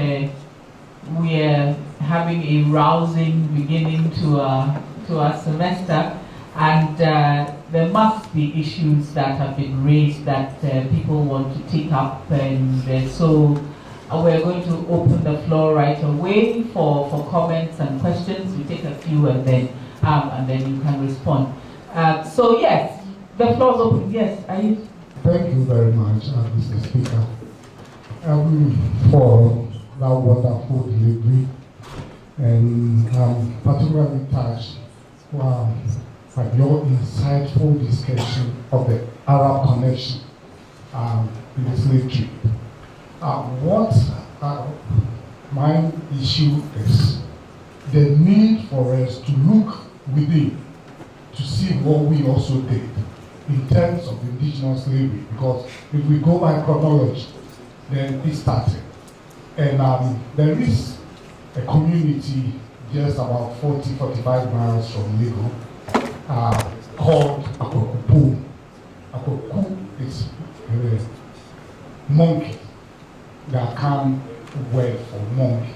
[SPEAKER 3] we're having a rousing beginning to our semester. And there must be issues that have been raised that people want to take up, and so we're going to open the floor right away for comments and questions. We take a few and then you can respond. So yes, the floor is open. Yes, are you?
[SPEAKER 4] Thank you very much, Mr. Speaker, for that wonderful delivery, and particularly touched by your insightful discussion of the Arab connection in the slave trade. What my issue is the need for us to look within to see what we also did in terms of indigenous slavery, because if we go by chronology, then it started. And there is a community just about 40-45 miles from Lagos called Akokupu. Akoku is a monkey, the Akan word for monkey.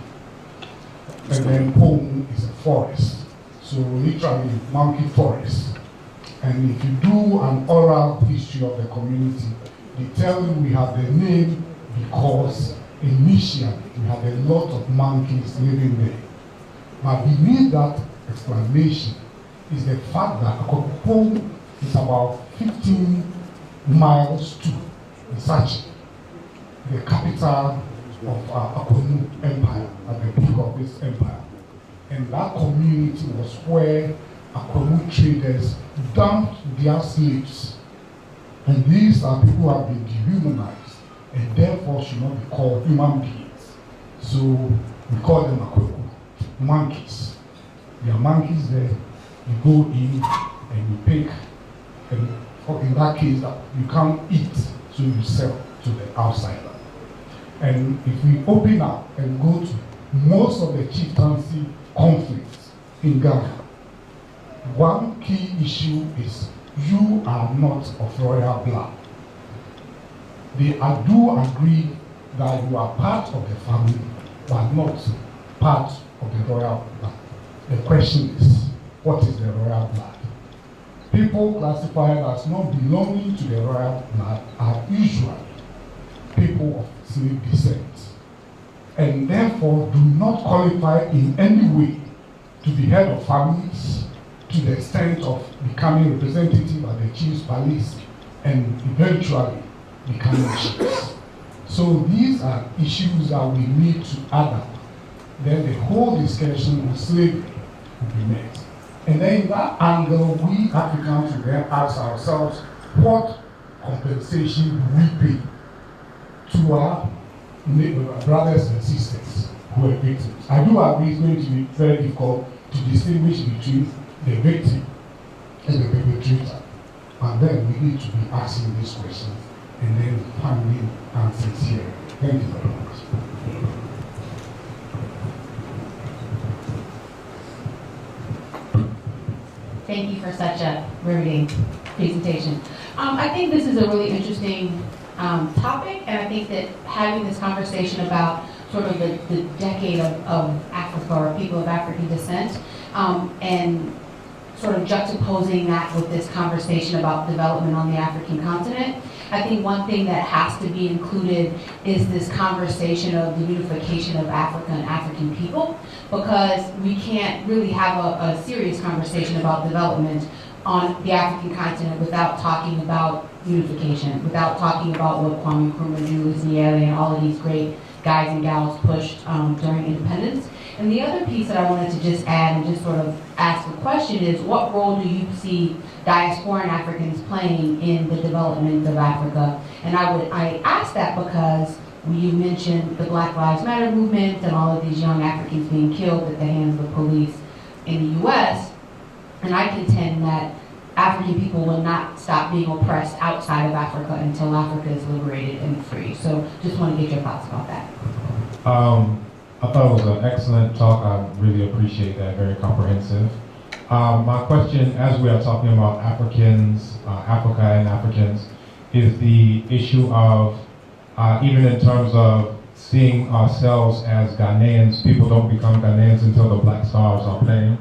[SPEAKER 4] And then Pom is a forest. So literally monkey forest. And if you do an oral history of the community, they tell you we have the name because initially we had a lot of monkeys living there. But beneath that explanation is the fact that Akokupo is about 15 miles to Isachi, the capital of Akonu Empire, at the peak of this empire. And that community was where Akonu traders dumped their slaves. And these are people who have been dehumanized and therefore should not be called human beings. So we call them Akonu monkeys. There are monkeys there. You go in and you pick, and in that case, you can't eat, so you sell to the outsider. And if we open up and go to most of the chieftaincy conflicts in Ghana, one key issue is you are not of royal blood. They do agree that you are part of the family, but not part of the royal blood. The question is, what is the royal blood? People classified as not belonging to the royal blood are usually people of slave descent, and therefore do not qualify in any way to be head of families to the extent of becoming representative at the chief's palace and eventually becoming chiefs. So these are issues that we need to add up. Then the whole discussion on slavery will be met. And then in that angle, we Africans will then ask ourselves, what compensation do we pay to our brothers and sisters who are victims? I do agree it's going to be very difficult to distinguish between the victim and the perpetrator. And then we need to be asking these questions and then finding answers here. Thank you very much.
[SPEAKER 5] Thank you for such a riveting presentation. I think this is a really interesting topic, and I think that having this conversation about sort of the decade of Africa or people of African descent, and sort of juxtaposing that with this conversation about development on the African continent, I think one thing that has to be included is this conversation of the unification of Africa and African people, because we can't really have a serious conversation about development on the African continent without talking about unification, without talking about what Kwame Nkrumah, Julius Nyerere, and all of these great guys and gals pushed during independence. And the other piece that I wanted to just add and just sort of ask a question is, what role do you see diasporan Africans playing in the development of Africa? And I ask that because you mentioned the Black Lives Matter movement and all of these young Africans being killed at the hands of the police in the US. And I contend that African people will not stop being oppressed outside of Africa until Africa is liberated and free. So just want to get your thoughts about that.
[SPEAKER 6] I thought it was an excellent talk. I really appreciate that, very comprehensive. My question, as we are talking about Africans, Africa and Africans, is the issue of, even in terms of seeing ourselves as Ghanaians, people don't become Ghanaians until the Black Stars are playing.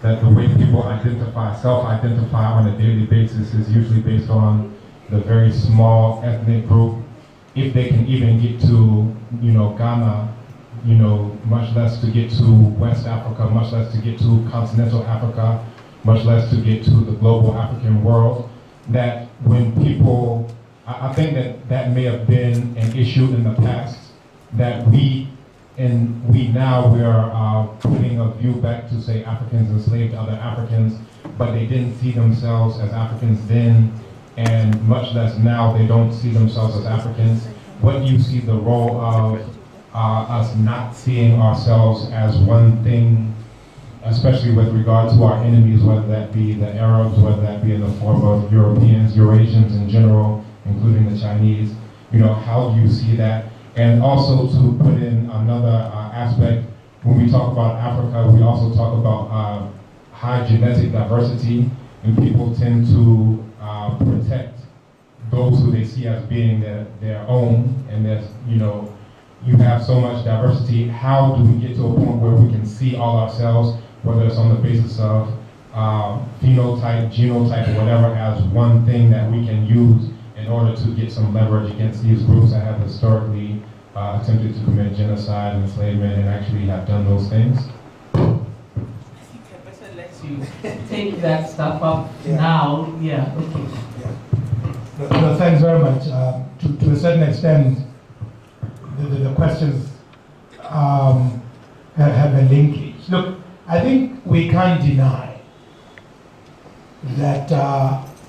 [SPEAKER 6] that the way people self-identify on a daily basis is usually based on the very small ethnic group. If they can even get to, Ghana, much less to get to West Africa, much less to get to continental Africa, much less to get to the global African world, that when people, I think that may have been an issue in the past, that we are putting a view back to, say, Africans enslaved other Africans, but they didn't see themselves as Africans then, and much less now they don't see themselves as Africans. What do you see the role of us not seeing ourselves as one thing, especially with regard to our enemies, whether that be the Arabs, whether that be in the form of Europeans, Eurasians in general, including the Chinese? How do you see that? And also, to put in another aspect, when we talk about Africa, we also talk about high genetic diversity, and people tend to protect those who they see as being their own, and there's, you have so much diversity. How do we get to a point where we can see all ourselves, whether it's on the basis of phenotype, genotype, or whatever, as one thing that we can use in order to get some leverage against these groups that have historically attempted to commit genocide and enslavement and actually have done those things?
[SPEAKER 3] I think I better let you take that stuff up now. Yeah, okay.
[SPEAKER 2] No, thanks very much. To a certain extent, the questions have a linkage. Look, I think we can't deny that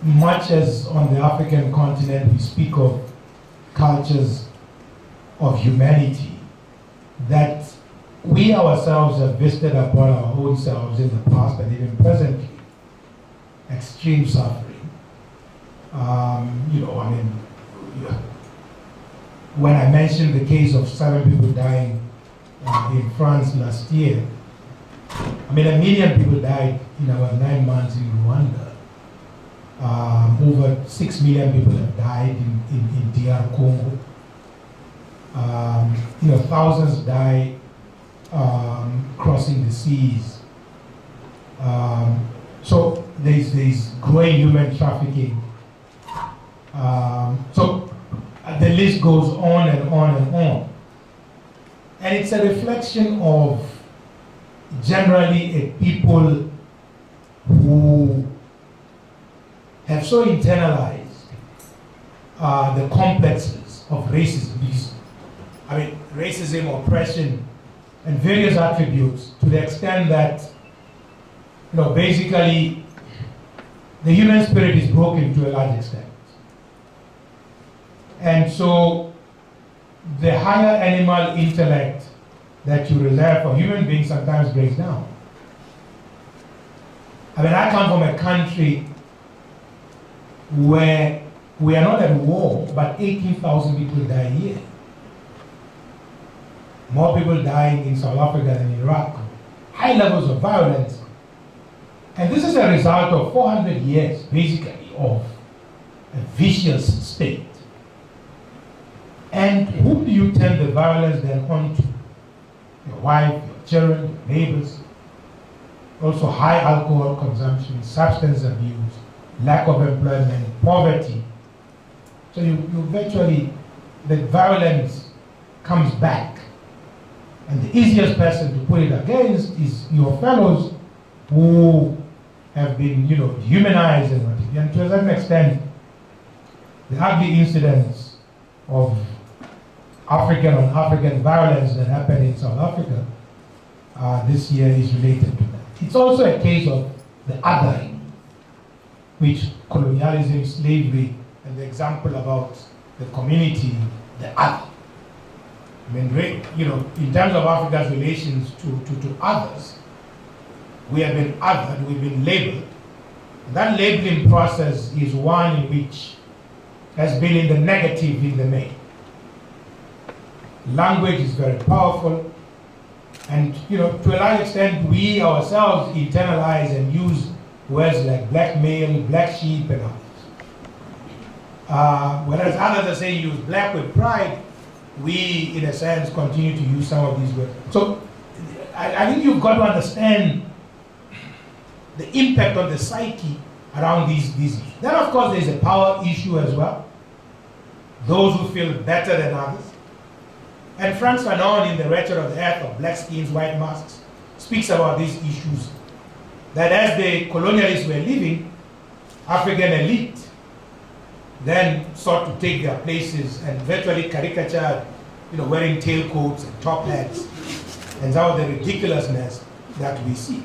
[SPEAKER 2] much as on the African continent we speak of cultures of humanity, that we ourselves have visited upon our own selves in the past and even presently extreme suffering. When I mentioned the case of 7 people dying in France last year, 1 million people died in our 9 months in Rwanda. Over 6 million people have died in DR Congo. Thousands die crossing the seas. So there's growing human trafficking. So the list goes on and on and on. And it's a reflection of generally a people who have so internalized the complexes of racism. Racism, oppression, and various attributes, to the extent that, basically, the human spirit is broken to a large extent. And so, the higher animal intellect that you reserve for human beings sometimes breaks down. I come from a country where we are not at war, but 18,000 people die a year. More people dying in South Africa than in Iraq. High levels of violence. And this is a result of 400 years, basically, of a vicious state. And whom do you turn the violence then on to? Your wife, your children, your neighbors. Also high alcohol consumption, substance abuse, lack of employment, poverty. So you virtually, the violence comes back. And the easiest person to put it against is your fellows who have been, dehumanized and to a certain extent, the ugly incidents of African on African violence that happened in South Africa this year is related to that. It's also a case of the othering, which colonialism, slavery, and the example about the community, the other. In terms of Africa's relations to others, we have been othered, we've been labeled. That labeling process is one in which has been in the negative in the main. Language is very powerful, and to a large extent, we ourselves internalize and use words like blackmail, black sheep, and others. Whereas others are saying use black with pride, we, in a sense, continue to use some of these words. So I think you've got to understand the impact on the psyche around these issues. Then, of course, there's a power issue as well. Those who feel better than others. And Frantz Fanon, in The Wretched of the Earth of Black Skins, White Masks, speaks about these issues. That as the colonialists were leaving, African elite then sought to take their places and virtually caricatured, wearing tailcoats and top hats, and some of the ridiculousness that we see.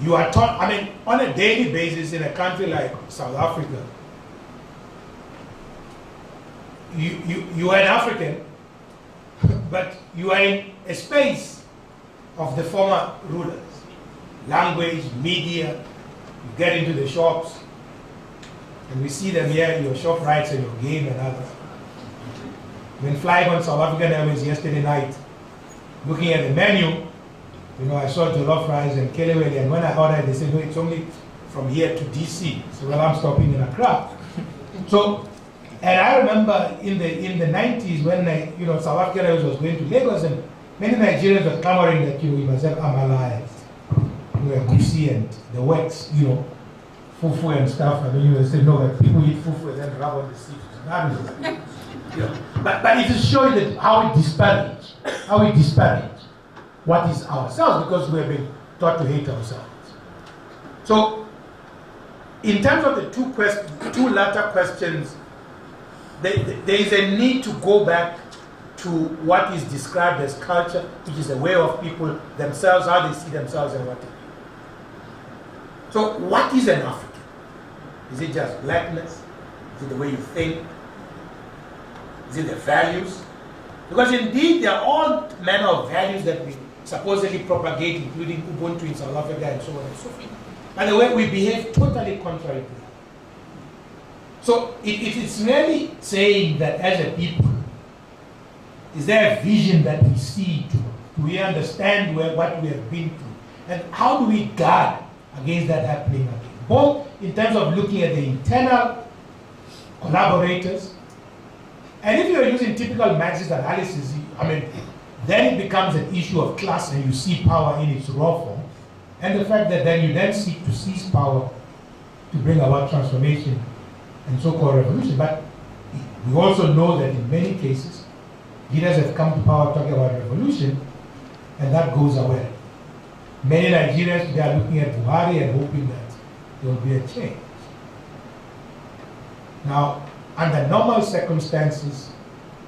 [SPEAKER 2] You are taught, on a daily basis in a country like South Africa, you are an African, but you are in a space of the former rulers. Language, media, you get into the shops, and we see them here, your shop rights and your game and others. When flying on South African Airways yesterday night, looking at the menu, I saw jollof rice and kelewele, and when I ordered, they said, no, it's only from here to DC. So, well, I'm stopping in Accra. So, and I remember in the 90s when South African Airways was going to Lagos, and many Nigerians were clamoring that we must have amala, gusi and the works, fufu and stuff. They said no, that people eat fufu and then rub on the seafood. But it is showing that how we disparage what is ourselves, because we have been taught to hate ourselves. So, in terms of the two latter questions, there is a need to go back to what is described as culture, which is a way of people themselves, how they see themselves and what they do. So, what is an African? Is it just blackness? Is it the way you think? Is it the values? Because indeed, there are all manner of values that we supposedly propagate, including Ubuntu in South Africa and so on and so forth. And the way we behave totally contrary to that. So it is really saying that as a people, is there a vision that we see to? Do we understand what we have been through? And how do we guard against that happening again? Both in terms of looking at the internal collaborators, and if you are using typical Marxist analysis, then it becomes an issue of class and you see power in its raw form, and the fact that then you then seek to seize power to bring about transformation and so-called revolution. But we also know that in many cases, leaders have come to power talking about revolution, and that goes away. Many Nigerians today are looking at Buhari and hoping that there will be a change. Now, under normal circumstances,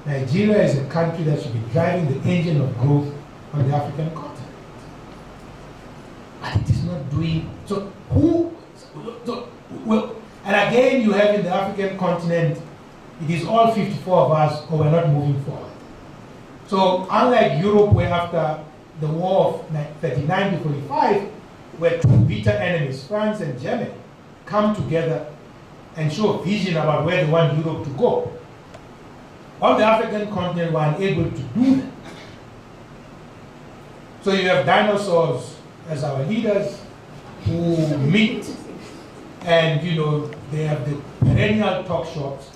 [SPEAKER 2] Nigeria is a country that should be driving the engine of growth on the African continent. But it is not doing so. And again, you have in the African continent, it is all 54 of us, or we're not moving forward. So, unlike Europe, where after the war of 39 to 45, where two bitter enemies, France and Germany, come together and show a vision about where they want Europe to go. All the African continent were unable to do that. So you have dinosaurs as our leaders who meet, and they have the perennial talk shops.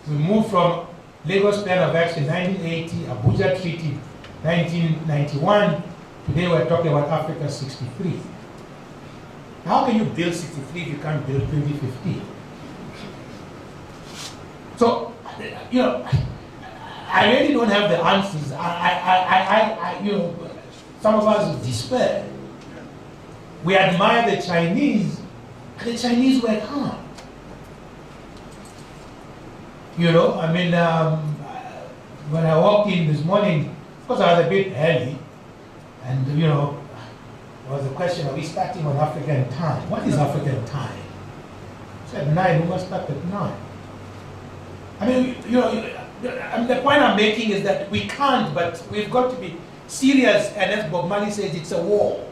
[SPEAKER 2] We move from Lagos Plan of Action 1980, Abuja Treaty 1991. Today we're talking about Africa 63. How can you build 63 if you can't build 2050? So, I really don't have the answers. Some of us despair. We admire the Chinese, and the Chinese work hard. When I walked in this morning, of course I was a bit early, and there was a question, are we starting on African time? What is African time? I said 9, we must start at 9. The point I'm making is that we can't, but we've got to be serious, and as Bob Marley says, it's a war.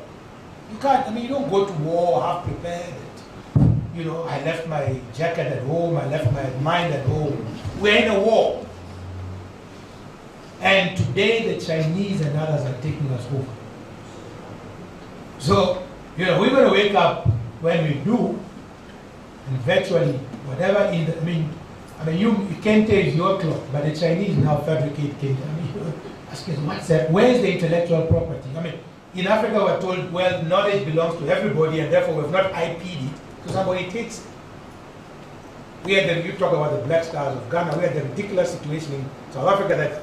[SPEAKER 2] You can't, you don't go to war half prepared. I left my jacket at home, I left my mind at home. We're in a war. And today the Chinese and others are taking us over. So, we're going to wake up when we do, and virtually whatever Kente is your clock, but the Chinese now fabricate Kente. Ask us, what's that? Where is the intellectual property? In Africa, we're told, well, knowledge belongs to everybody, and therefore we've not IP'd it, so somebody takes it. You talk about the Black Stars of Ghana, we had the ridiculous situation in South Africa that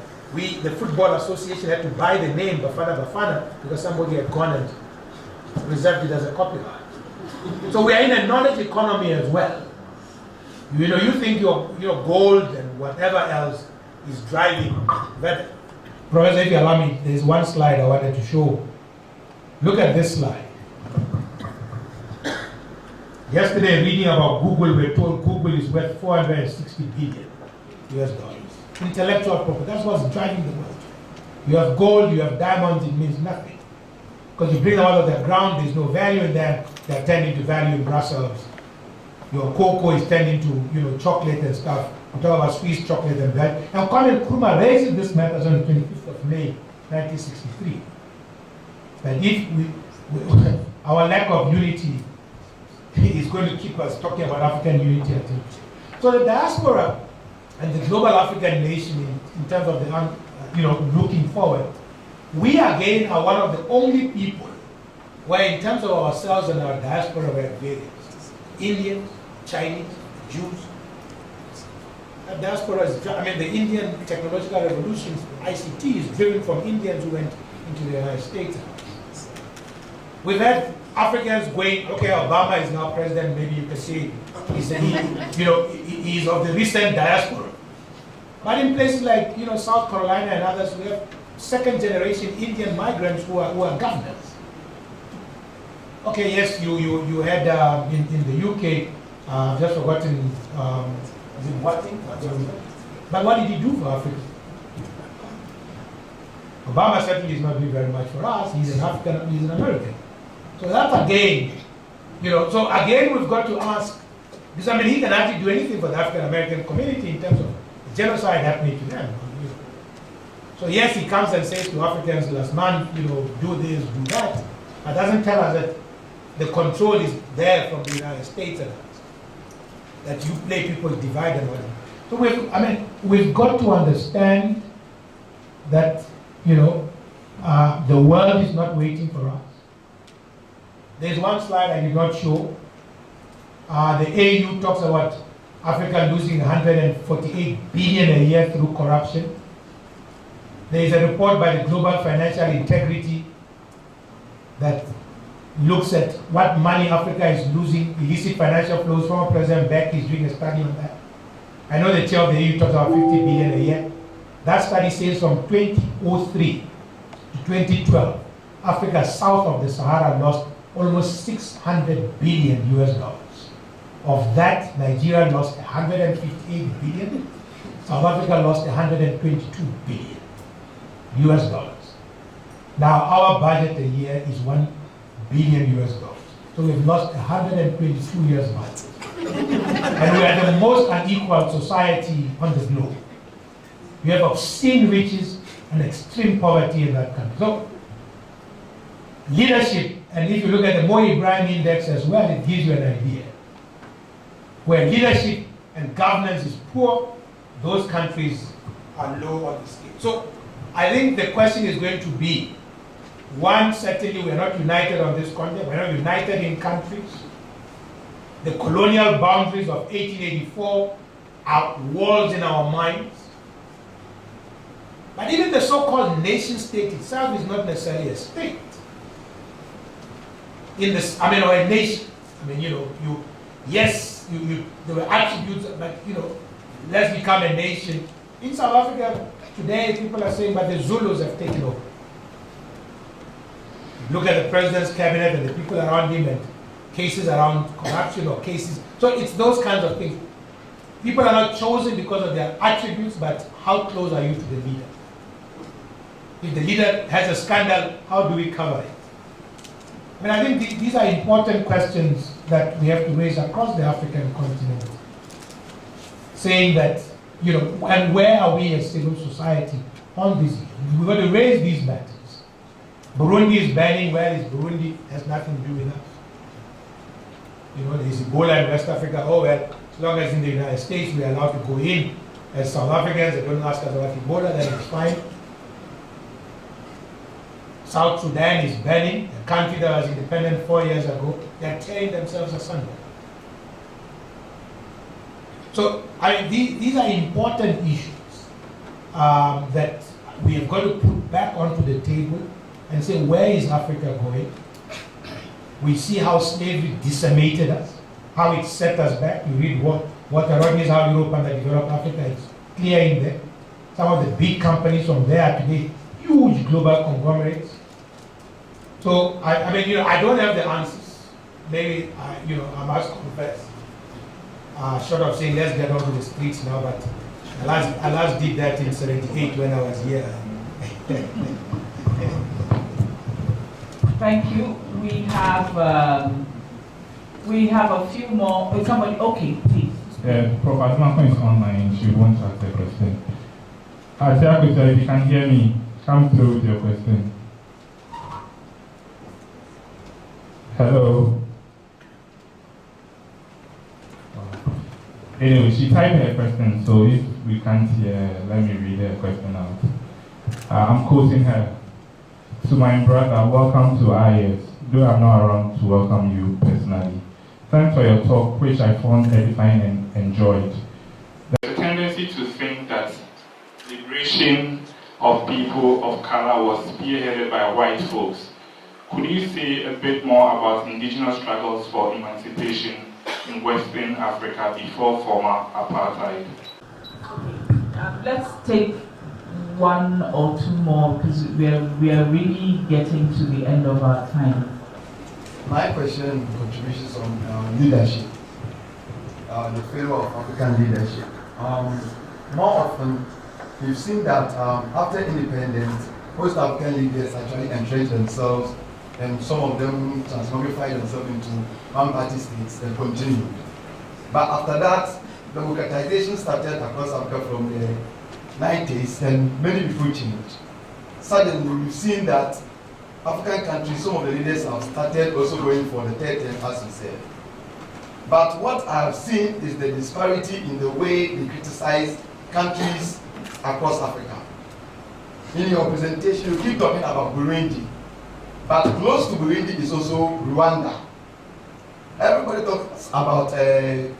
[SPEAKER 2] the Football Association had to buy the name Bafana Bafana because somebody had gone and reserved it as a copyright. So we are in a knowledge economy as well. You think your gold and whatever else is driving better. Professor, if you allow me, there's one slide I wanted to show. Look at this slide. Yesterday, reading about Google, we're told Google is worth $460 billion US dollars. Intellectual property, that's what's driving the world. You have gold, you have diamonds, it means nothing. Because you bring them out of the ground, there's no value in them, they're tending to value in Brussels. Your cocoa is tending to, chocolate and stuff. We talk about Swiss chocolate and that. And Colin Nkrumah raises this matter on the 25th of May, 1963. That if our lack of unity is going to keep us talking about African unity and unity. So the diaspora and the global African nation, in terms of the, looking forward, we again are one of the only people where, in terms of ourselves and our diaspora, we're various. Indians, Chinese, Jews. That diaspora is, the Indian technological revolution, ICT, is driven from Indians who went into the United States. We've had Africans going, okay, Obama is now president, maybe you can say he's of the recent diaspora. But in places like South Carolina and others, we have second generation Indian migrants who are governors. Okay, yes, you had in the UK, I've just forgotten, is it what thing? But what did he do for Africa? Obama certainly is not doing very much for us. He's an African, he's an American. So that again, so again we've got to ask, because he can actually do anything for the African American community in terms of genocide happening to them. So yes, he comes and says to Africans last month, do this, do that, but doesn't tell us that the control is there from the United States and that you play people divide and whatever. So we've got to understand that the world is not waiting for us. There's one slide I did not show. The AU talks about Africa losing 148 billion a year through corruption. There is a report by the Global Financial Integrity that looks at what money Africa is losing, illicit financial flows. Former President Beck is doing a study on that. I know the chair of the EU talks about 50 billion a year. That study says from 2003 to 2012, Africa south of the Sahara lost almost 600 billion US dollars. Of that, Nigeria lost 158 billion. South Africa lost 122 billion US dollars. Now our budget a year is 1 billion US dollars. So we've lost 122 years budget. And we are the most unequal society on the globe. We have obscene riches and extreme poverty in that country. So leadership, and if you look at the Mo Ibrahim Index as well, it gives you an idea. Where leadership and governance is poor, those countries are low on the scale. So I think the question is going to be, one, certainly we're not united on this continent, we're not united in countries. The colonial boundaries of 1884 are walls in our minds. But even the so-called nation state itself is not necessarily a state. Or a nation. There were attributes, but let's become a nation. In South Africa today, people are saying, but the Zulus have taken over. Look at the president's cabinet and the people around him and cases around corruption or cases. So it's those kinds of things. People are not chosen because of their attributes, but how close are you to the leader? If the leader has a scandal, how do we cover it? I think these are important questions that we have to raise across the African continent. Saying that, and where are we as civil society on this? We've got to raise these matters. Burundi is banning, where is Burundi? Has nothing to do with us. There's Ebola in West Africa. Oh well, as long as in the United States we are allowed to go in as South Africans, they don't ask us about Ebola, then it's fine. South Sudan is burning, a country that was independent 4 years ago. They're tearing themselves asunder. So these are important issues that we have got to put back onto the table and say, where is Africa going? We see how slavery decimated us, how it set us back. You read what Rodney's How Europe Underdeveloped Africa, it's clear in there. Some of the big companies from there today, huge global conglomerates. So, I mean, I don't have the answers. Maybe, I must confess. Short of saying, let's get onto the streets now, but I last did that in '78 when I was here.
[SPEAKER 3] Thank you. We have a few more. Somebody, okay, please.
[SPEAKER 6] Prof. Asmako is online. She wants to ask a question. Asia, if you can hear me, come through with your question. Hello. Anyway, she typed her question, so if we can't hear, let me read her question out. I'm quoting her. To my brother, welcome to IS. Though I'm not around to welcome you personally. Thanks for your talk, which I found edifying and enjoyed. There's a tendency to think that liberation of people of color was spearheaded by white folks. Could you say a bit more about indigenous struggles for emancipation in Western Africa before former apartheid?
[SPEAKER 3] Let's take one or two more because we are really getting to the end of our time.
[SPEAKER 7] My question contributions on leadership, the failure of African leadership. More often, we've seen that after independence, most African leaders actually entrenched themselves, and some of them transmogrified themselves into one-party states and continued. But after that, democratization started across Africa from the 90s, and many people changed. Suddenly, we've seen that African countries, some of the leaders have started also going for the third term, as you said. But what I have seen is the disparity in the way they criticize countries across Africa. In your presentation, you keep talking about Burundi, but close to Burundi is also Rwanda. Everybody talks about the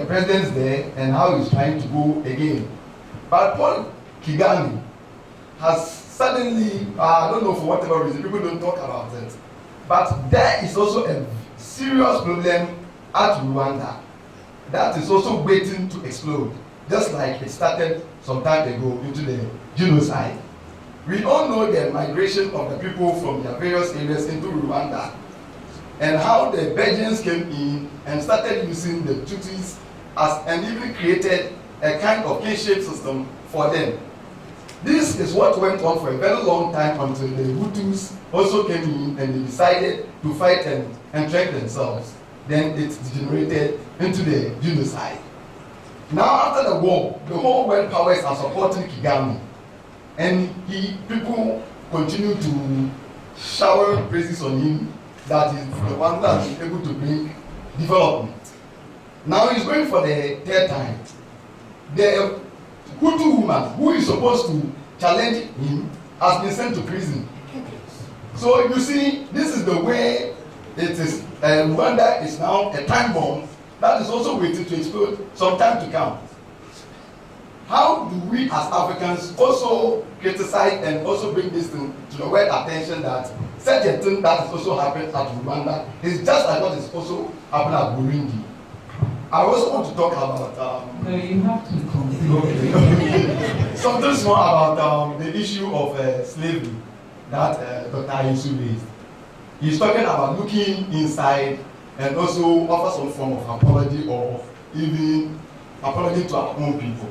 [SPEAKER 7] presidents there and how he's trying to go again. But Paul Kagame has suddenly, I don't know for whatever reason, people don't talk about it. But there is also a serious problem at Rwanda that is also waiting to explode, just like it started some time ago into the genocide. We all know the migration of the people from their various areas into Rwanda and how the Belgians came in and started using the Tutsis and even created a kind of kinship system for them. This is what went on for a very long time until the Hutus also came in and they decided to fight and entrench themselves. Then it degenerated into the genocide. Now after the war, the whole world powers are supporting Kagame, and people continue to shower praises on him that is the one that is able to bring development. Now he's going for the third time. The Hutu woman who is supposed to challenge him has been sent to prison. So you see, this is the way it is. Rwanda is now a time bomb that is also waiting to explode some time to come. How do we as Africans also criticize and also bring this thing to the world attention that such a thing that is also happening at Rwanda is just like what is also happening at Burundi? I also want to talk about
[SPEAKER 3] No, you have to conclude.
[SPEAKER 7] okay. Something small about the issue of slavery that Dr. Ayesu raised. He's talking about looking inside and also offer some form of apology or even apology to our own people.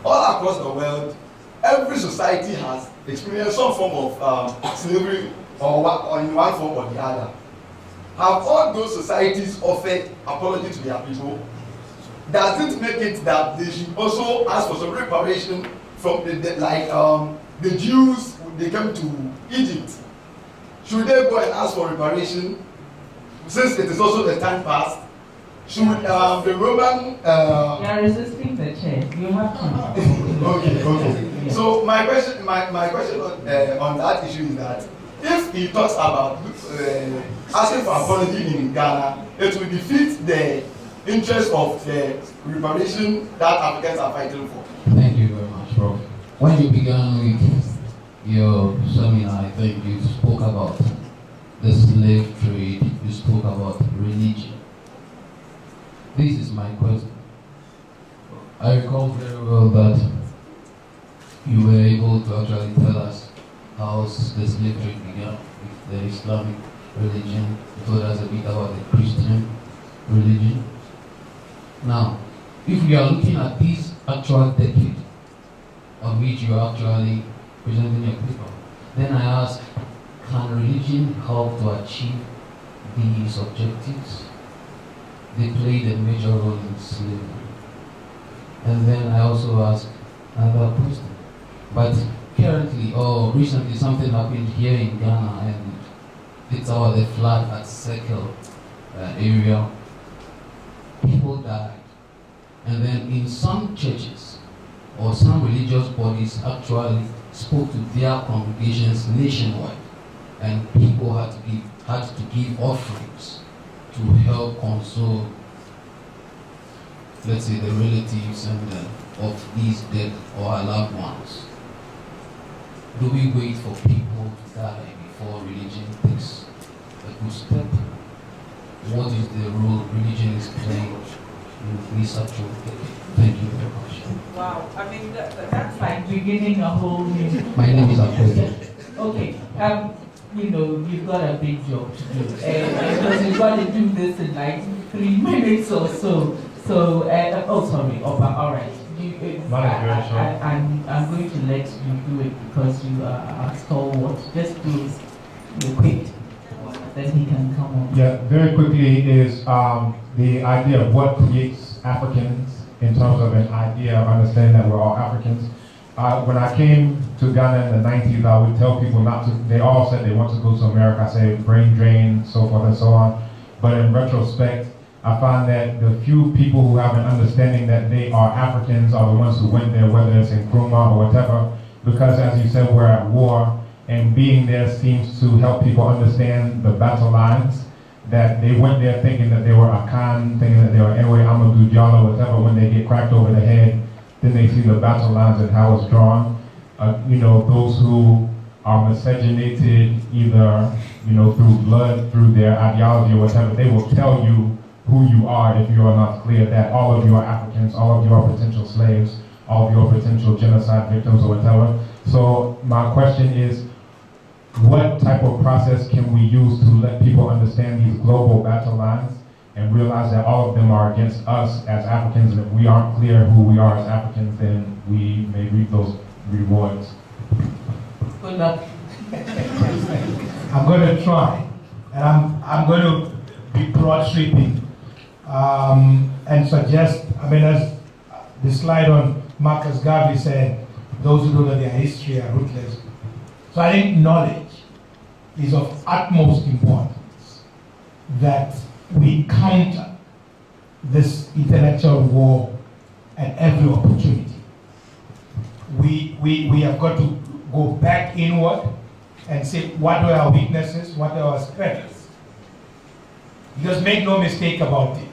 [SPEAKER 7] All across the world, every society has experienced some form of slavery or in one form or the other. Have all those societies offered apology to their people? Does it make it that they should also ask for some reparation from the Jews? They came to Egypt. Should they go and ask for reparation since it is also the time past? Should the Roman...
[SPEAKER 3] You are resisting the chair. You have to.
[SPEAKER 7] Okay. So my question on that issue is that if he talks about asking for apology in Ghana, it will defeat the interest of the reparation that Africans are fighting for.
[SPEAKER 8] Thank you very much, Prof. When you began with your seminar, I think you spoke about the slave trade, you spoke about religion. This is my question. I recall very well that you were able to actually tell us how the slave trade began with the Islamic religion. You told us a bit about the Christian religion. Now, if we are looking at this actual decade of which you are actually presenting your paper, then I ask, can religion help to achieve these objectives? They played a major role in slavery. And then I also ask another question. But currently, or recently, something happened here in Ghana, and it's about the flood at Circle area. People died. And then in some churches, or some religious bodies actually spoke to their congregations nationwide, and people had to give offerings to help console, let's say, the relatives and of these dead or our loved ones. Do we wait for people to die before religion takes a good step? What is the role religion is playing in this actual decade? Thank you very much.
[SPEAKER 3] Wow, I mean, that's like beginning a whole new...
[SPEAKER 8] My name is Nketia.
[SPEAKER 3] Okay, you know, you've got a big job to do. Because you've got to do this in like 3 minutes or so. So, sorry, all right. I'm going to let you do it because you are stalwart. Just do it quick. Then he can come on.
[SPEAKER 6] Yeah, very quickly is the idea of what creates Africans in terms of an idea of understanding that we're all Africans. When I came to Ghana in the 90s, I would tell people not to, they all said they want to go to America. I say brain drain, so forth and so on. But in retrospect, I find that the few people who have an understanding that they are Africans are the ones who went there, whether it's in Nkrumah or whatever, because as you said, we're at war, and being there seems to help people understand the battle lines, that they went there thinking that they were Akan, thinking that they were Ewe, Amadou Diallo, whatever. When they get cracked over the head, then they see the battle lines and how it's drawn. Those who are miscegenated either, through blood, through their ideology or whatever, they will tell you who you are if you are not clear that all of you are Africans, all of you are potential slaves, all of you are potential genocide victims or whatever. So my question is, what type of process can we use to let people understand these global battle lines and realize that all of them are against us as Africans, and if we aren't clear who we are as Africans, then we may reap those rewards?
[SPEAKER 3] Good luck.
[SPEAKER 2] I'm going to try, and I'm going to be broad sweeping and suggest, as the slide on Marcus Garvey said, those who don't know their history are ruthless. So I think knowledge is of utmost importance, that we counter this intellectual war at every opportunity. We have got to go back inward and say, what are our weaknesses, what are our strengths? Because make no mistake about it.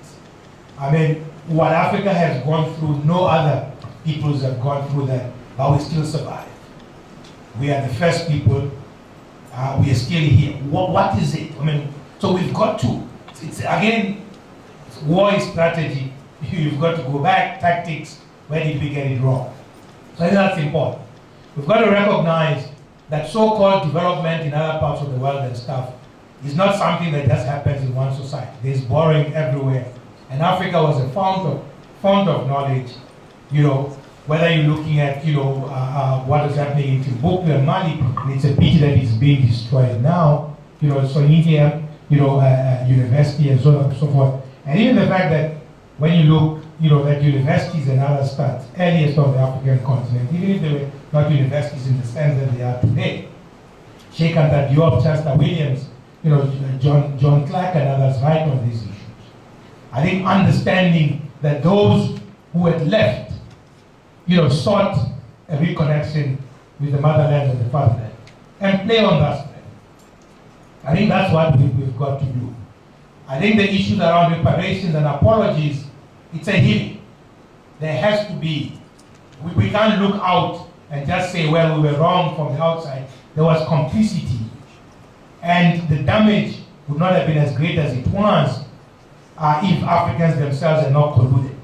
[SPEAKER 2] What Africa has gone through, no other peoples have gone through that, but we still survive. We are the first people, we are still here. What is it? So we've got to, war is strategy. You've got to go back, tactics, where did we get it wrong? So I think that's important. We've got to recognize that so-called development in other parts of the world and stuff is not something that just happens in one society. There's borrowing everywhere. And Africa was a fount of knowledge, whether you're looking at, what is happening in Timbuktu and Mali, and it's a pity that it's being destroyed now, so India, university and so on and so forth. And even the fact that when you look, that universities and other starts earliest on the African continent, even if they were not universities in the sense that they are today, Sheikh Anta Diop, Chester Williams, John Clark and others write on these issues. I think understanding that those who had left, sought a reconnection with the motherland and the fatherland, and play on that strength. I think that's what we've got to do. I think the issues around reparations and apologies, it's a healing. There has to be. We can't look out and just say, well, we were wrong from the outside. There was complicity. And the damage would not have been as great as it was if Africans themselves had not colluded.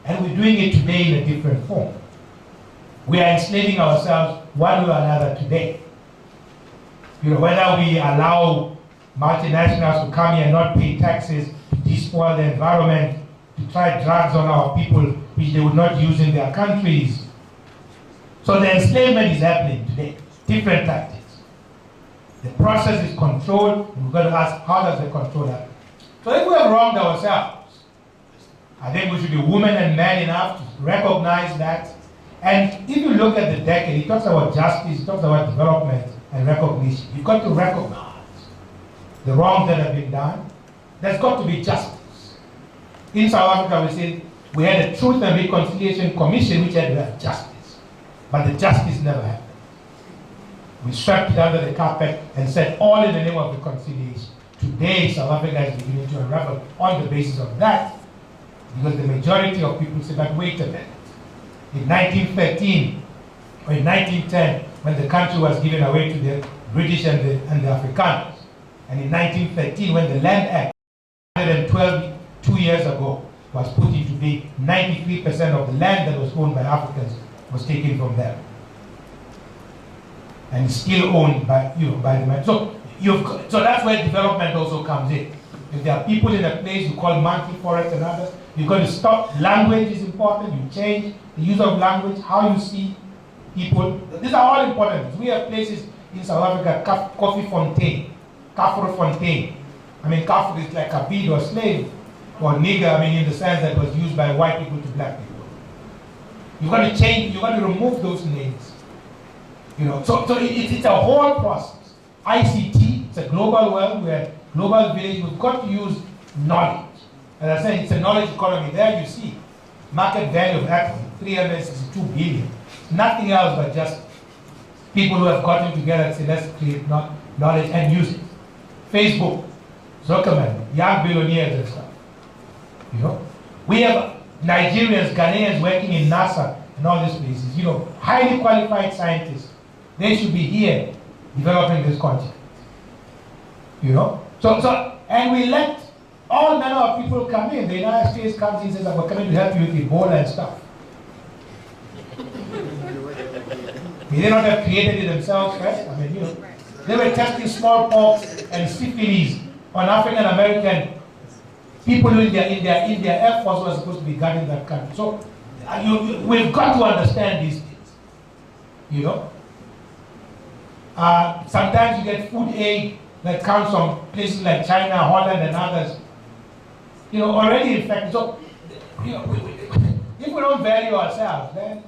[SPEAKER 2] And we're doing it today in a different form. We are enslaving ourselves one way or another today. You know, whether we allow multinationals to come here and not pay taxes, to despoil the environment, to try drugs on our people, which they would not use in their countries. So the enslavement is happening today, different tactics. The process is controlled. We've got to ask, how does the control happen? So if we have wronged ourselves, I think we should be women and men enough to recognize that. And if you look at the decade, it talks about justice, it talks about development and recognition. You've got to recognize the wrongs that have been done. There's got to be justice. In South Africa, we said we had a Truth and Reconciliation Commission which had to have justice. But the justice never happened. We swept it under the carpet and said all in the name of reconciliation. Today, South Africa is beginning to unravel on the basis of that, because the majority of people say, but wait a minute. In 1913 or in 1910, when the country was given away to the British and the Afrikaners, and in 1913, when the Land Act, 112 years ago, was put into being, 93% of the land that was owned by Africans was taken from them, and still owned by by the man. So that's where development also comes in. If there are people in a place you call monkey forest and others, you've got to stop. Language is important. You change the use of language, how you see people. These are all important. We have places in South Africa, Coffee Fontaine, Kafro Fontaine. I mean, Kafro is like a bead or slave, or nigger, I mean, in the sense that was used by white people to black people. You've got to change, you've got to remove those names. So it's a whole process. ICT, it's a global world, we're global village, we've got to use knowledge. As I said, it's a knowledge economy. There you see, market value of Apple, 362 billion. Nothing else but just people who have gotten together and say, let's create knowledge and use it. Facebook, Zuckerman, young billionaires and stuff. We have Nigerians, Ghanaians working in NASA and all these places, highly qualified scientists. They should be here developing this continent. And we let all manner of people come in. The United States comes in and says, we're coming to help you with Ebola and stuff. May they not have created it themselves first? I mean, they were testing smallpox and syphilis on African American people who in their Air Force was supposed to be guarding that country. So we've got to understand these things. Sometimes you get food aid that comes from places like China, Holland, and others. Already infected. So, if we don't value ourselves, then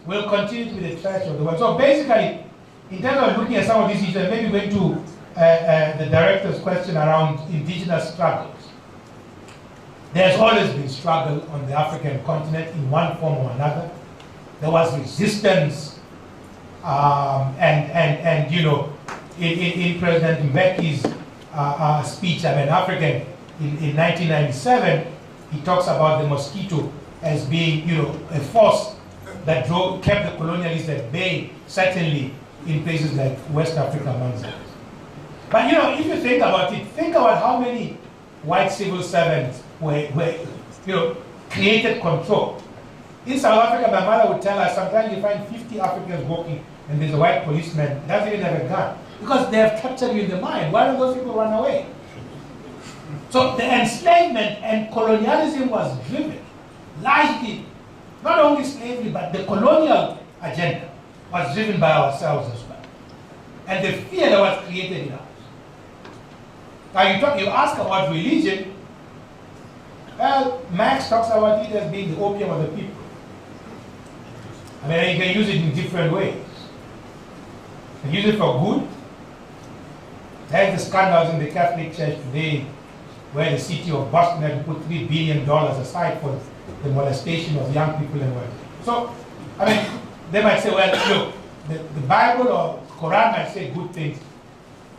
[SPEAKER 2] we'll continue to be the trash of the world. So basically, in terms of looking at some of these issues, and maybe going to the director's question around indigenous struggles. There's always been struggle on the African continent in one form or another. There was resistance, in President Mbeki's speech, I'm an African, in 1997, he talks about the mosquito as being, a force that kept the colonialists at bay, certainly in places like West Africa, amongst others. But if you think about it, think about how many white civil servants were created control. In South Africa, my mother would tell us sometimes you find 50 Africans walking and there's a white policeman, doesn't even have a gun. Because they have captured you in the mind. Why don't those people run away? So the enslavement and colonialism was driven largely, not only slavery, but the colonial agenda was driven by ourselves as well. And the fear that was created in us. Now you ask about religion, well, Marx talks about it as being the opium of the people. I mean, you can use it in different ways. You can use it for good. There's the scandals in the Catholic Church today where the city of Boston had to put $3 billion aside for the molestation of young people and what. So, I mean, they might say, well, look, the Bible or Quran might say good things.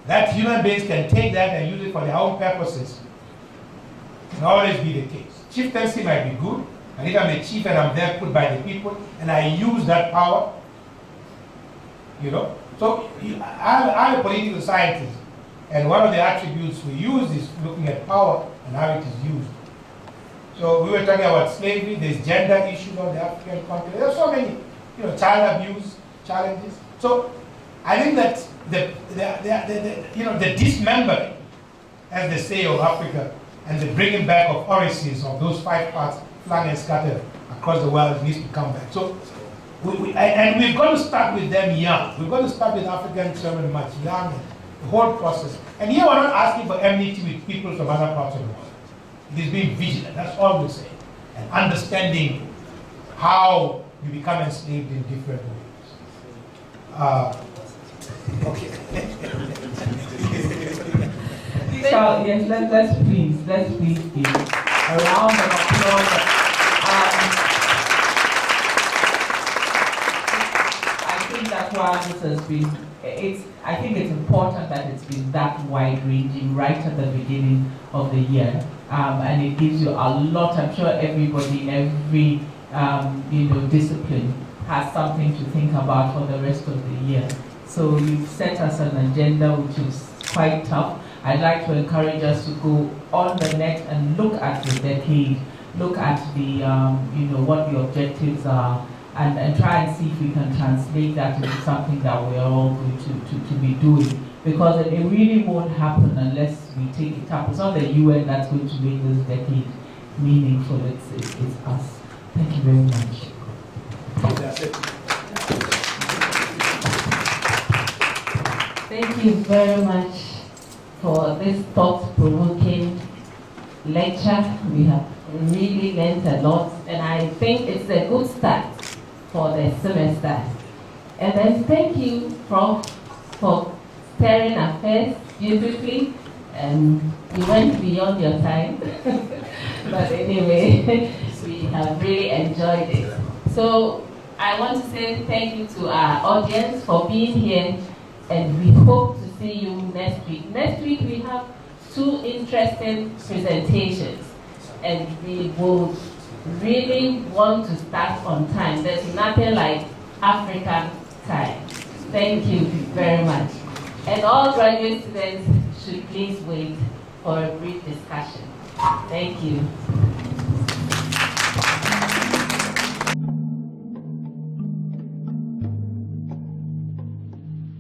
[SPEAKER 2] That human beings can take that and use it for their own purposes can always be the case. Chieftaincy might be good, and if I'm a chief and I'm there put by the people, and I use that power, you know. So I'm a political scientist, and one of the attributes we use is looking at power and how it is used. So we were talking about slavery, there's gender issues on the African continent, there's so many, you know, child abuse challenges. So I think that the dismembering, as they say, of Africa, and the bringing back of Orices of those 5 parts flung and scattered across the world needs to come back. So, and we've got to start with them young. We've got to start with African children much young, the whole process. And here we're not asking for enmity with people from other parts of the world. It is being vigilant, that's all we're saying. And understanding how you become enslaved in different ways. Okay.
[SPEAKER 3] So, yes, let's please give a round of applause. I think that's why this has been, I think it's important that it's been that wide-ranging right at the beginning of the year. And it gives you a lot, I'm sure everybody in every discipline has something to think about for the rest of the year. So you've set us an agenda which is quite tough. I'd like to encourage us to go on the net and look at the decade, look at the, what the objectives are, and try and see if we can translate that into something that we're all going to be doing. Because it really won't happen unless we take it up. It's not the UN that's going to make this decade meaningful, it's us. Thank you very much.
[SPEAKER 5] Thank you very much for this thought-provoking lecture. We have really learned a lot, and I think it's a good start for the semester. And then thank you, Prof, for steering affairs beautifully. You went beyond your time, but anyway, we have really enjoyed it. So I want to say thank you to our audience for being here, and we hope to see you next week. Next week we have 2 interesting presentations, and we will really want to start on time. There's nothing like African time. Thank you very much. And all graduate students should please wait for a brief discussion. Thank you.